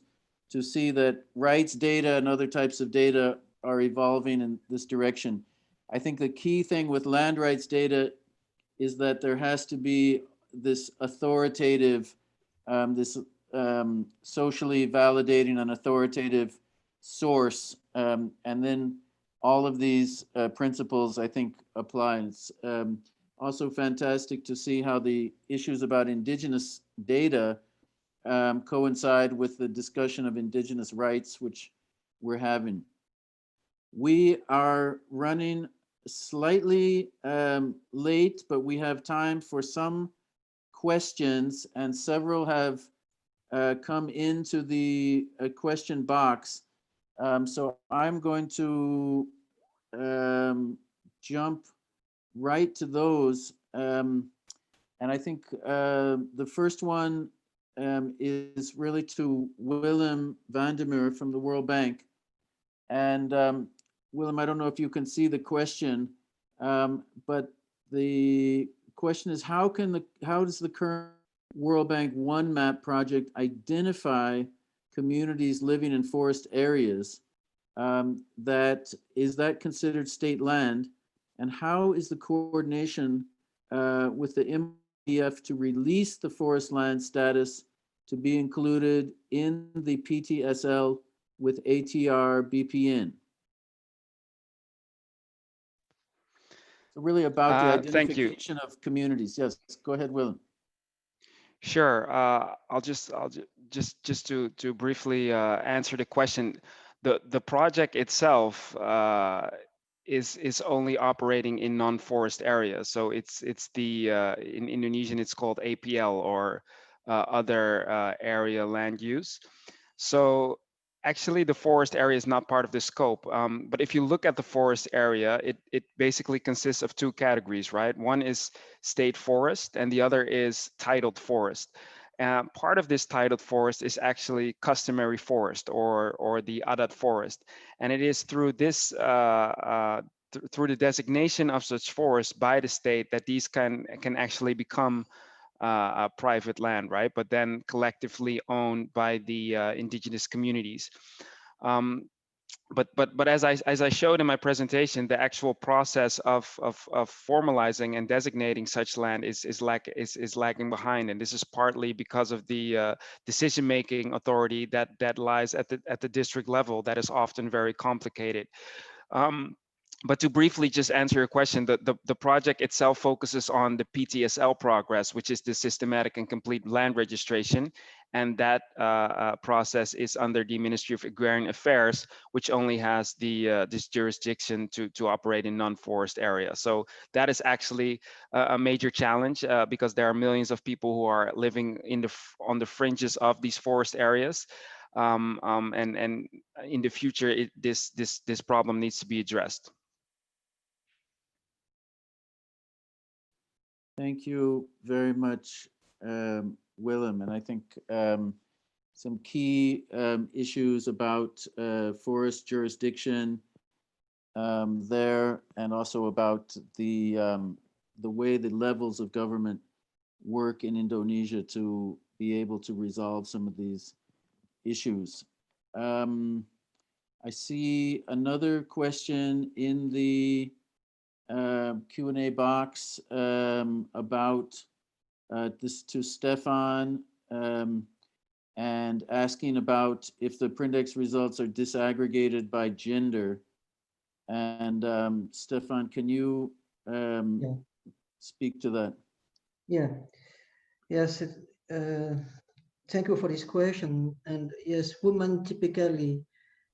to see that rights data and other types of data are evolving in this direction. I think the key thing with land rights data is that there has to be this authoritative, socially validating and authoritative source. And then all of these principles, I think, apply. It's also fantastic to see how the issues about indigenous data coincide with the discussion of indigenous rights, which we're having. We are running slightly late, but we have time for some questions, and several have come into the question box. So I'm going to jump right to those. And I think the first one is really to Willem Vandermeer from the World Bank. And Willem, I don't know if you can see the question, but the question is, how does the current World Bank One Map project identify communities living in forest areas? Is that considered state land? And how is the coordination with the MDF to release the forest land status to be included in the PTSL with ATR BPN? So really about the Thank you. identification of communities. Yes, go ahead, Willem. Sure. I'll just to briefly answer the question. The project itself is only operating in non-forest areas. So it's the in Indonesian it's called APL, or other area land use. So actually the forest area is not part of the scope. But if you look at the forest area, it basically consists of two categories, right? One is state forest and the other is titled forest. Part of this titled forest is actually customary forest, or the adat forest. And it is through this, through the designation of such forest by the state that these can actually become private land, right? But then collectively owned by the indigenous communities. But as I showed in my presentation, the actual process of formalizing and designating such land is lagging behind, and this is partly because of the decision-making authority that lies at the district level that is often very complicated. But to briefly just answer your question, the project itself focuses on the PTSL progress, which is the systematic and complete land registration. And that process is under the Ministry of Agrarian Affairs, which only has this jurisdiction to operate in non-forest areas. So that is actually a major challenge because there are millions of people who are living on the fringes of these forest areas. And in the future, this problem needs to be addressed. Thank you very much, Willem. And I think some key issues about forest jurisdiction there, and also about the way the levels of government work in Indonesia to be able to resolve some of these issues. I see another question in the Q&A box about this to Stefan, and asking about if the Prindex results are disaggregated by gender. And Stefan, can you speak to that? Yeah. Yes. Thank you for this question. And yes, women typically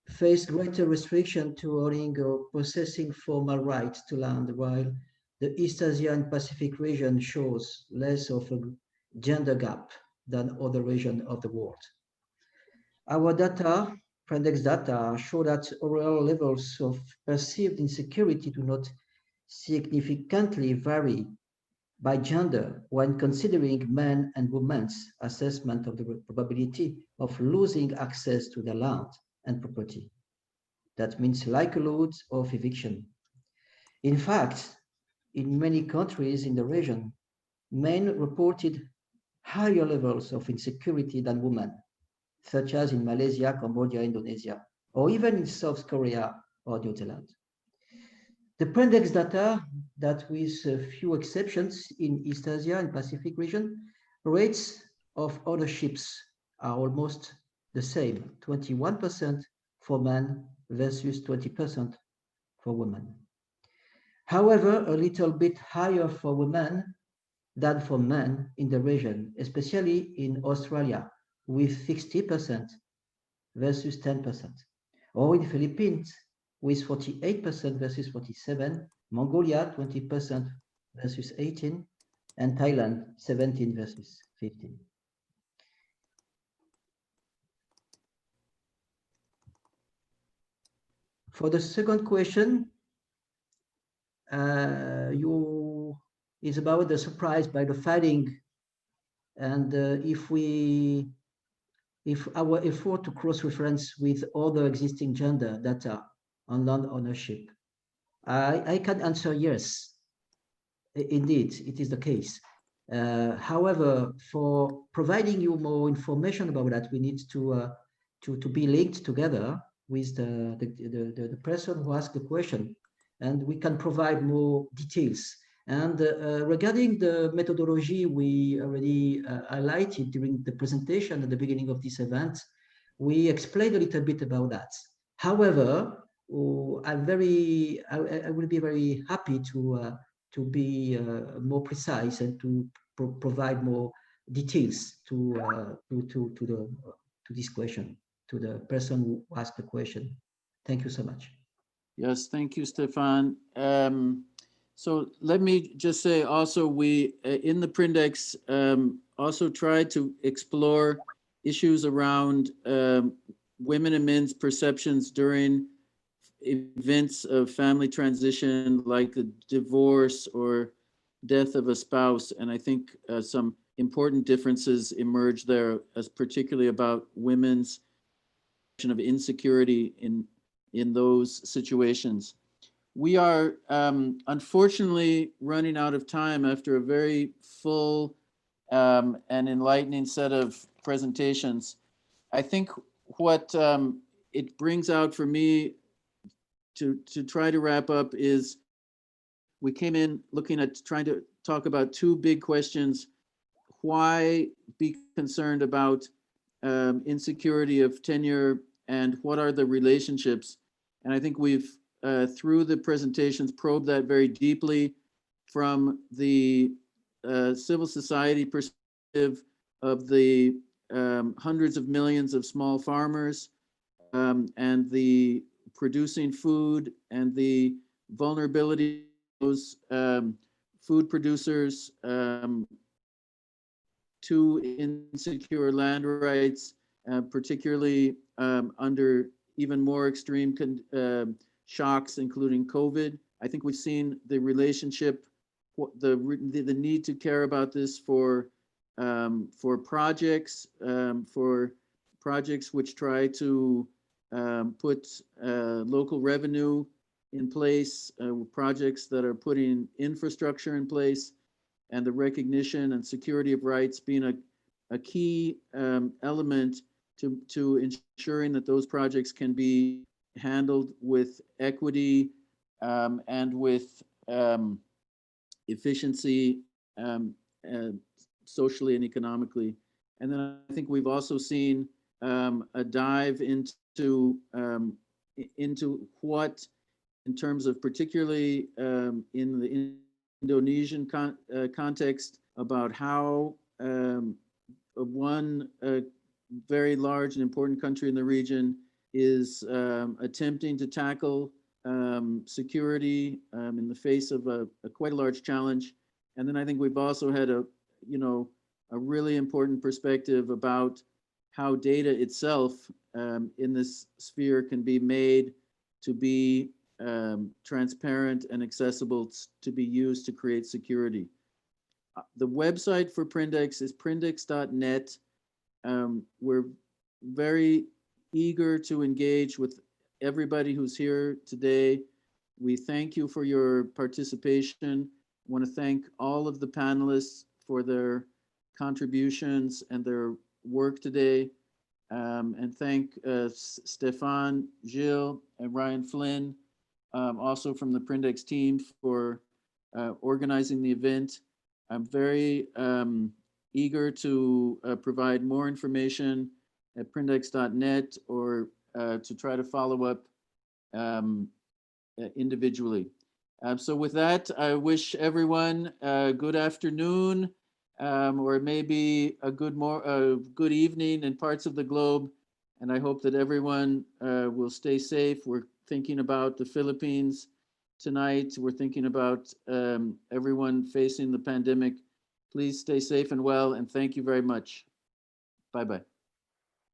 face greater restriction to owning or possessing formal rights to land, while the East Asia and Pacific region shows less of a gender gap than other regions of the world. Our data, Prindex data, show that overall levels of perceived insecurity do not significantly vary by gender when considering men and women's assessment of the probability of losing access to their land and property. That means likelihood of eviction. In fact, in many countries in the region, men reported higher levels of insecurity than women, such as in Malaysia, Cambodia, Indonesia, or even in South Korea or New Zealand. The Prindex data that, with a few exceptions in East Asia and Pacific region, rates of ownerships are almost the same, 21% for men versus 20% for women. However, a little bit higher for women than for men in the region, especially in Australia, with 60% versus 10%, or in Philippines, with 48% versus 47%, Mongolia 20% versus 18%, and Thailand 17% versus 15%. For the second question, is about the surprise by the finding, and if our effort to cross-reference with other existing gender data on land ownership. I can answer yes. Indeed, it is the case. However, for providing you more information about that, we need to be linked together with the person who asked the question, and we can provide more details. And regarding the methodology we already highlighted during the presentation at the beginning of this event, we explained a little bit about that. However, I will be very happy to be more precise and to provide more details to this question, to the person who asked the question. Thank you so much. Yes, thank you, Stefan. So let me just say also, we in the Prindex also tried to explore issues around women and men's perceptions during events of family transition, like a divorce or death of a spouse. And I think some important differences emerge there, as particularly about women's of insecurity in those situations. We are unfortunately running out of time after a very full and enlightening set of presentations. I think what it brings out for me to try to wrap up is, we came in looking at trying to talk about two big questions. Why be concerned about insecurity of tenure, and what are the relationships? And I think we've, through the presentations, probed that very deeply from the civil society perspective of the hundreds of millions of small farmers and the producing food, and the vulnerability of those food producers to insecure land rights, particularly under even more extreme shocks, including COVID. I think we've seen the relationship, the need to care about this for projects which try to put local revenue in place, projects that are putting infrastructure in place, and the recognition and security of rights being a key element to ensuring that those projects can be handled with equity and with efficiency, socially and economically. And then I think we've also seen a dive into what, in terms of particularly in the Indonesian context, about how one very large and important country in the region is attempting to tackle security in the face of a quite a large challenge. And then I think we've also had a really important perspective about how data itself in this sphere can be made to be transparent and accessible to be used to create security. The website for Prindex is prindex.net. We're very eager to engage with everybody who's here today. We thank you for your participation. I want to thank all of the panelists for their contributions and their work today. And thank Stefan, Gilles, and Ryan Flynn, also from the Prindex team for organizing the event. I'm very eager to provide more information at prindex.net or to try to follow up individually. So with that, I wish everyone a good afternoon, or maybe a good evening in parts of the globe. And I hope that everyone will stay safe. We're thinking about the Philippines tonight. We're thinking about everyone facing the pandemic. Please stay safe and well, and thank you very much. Bye-bye.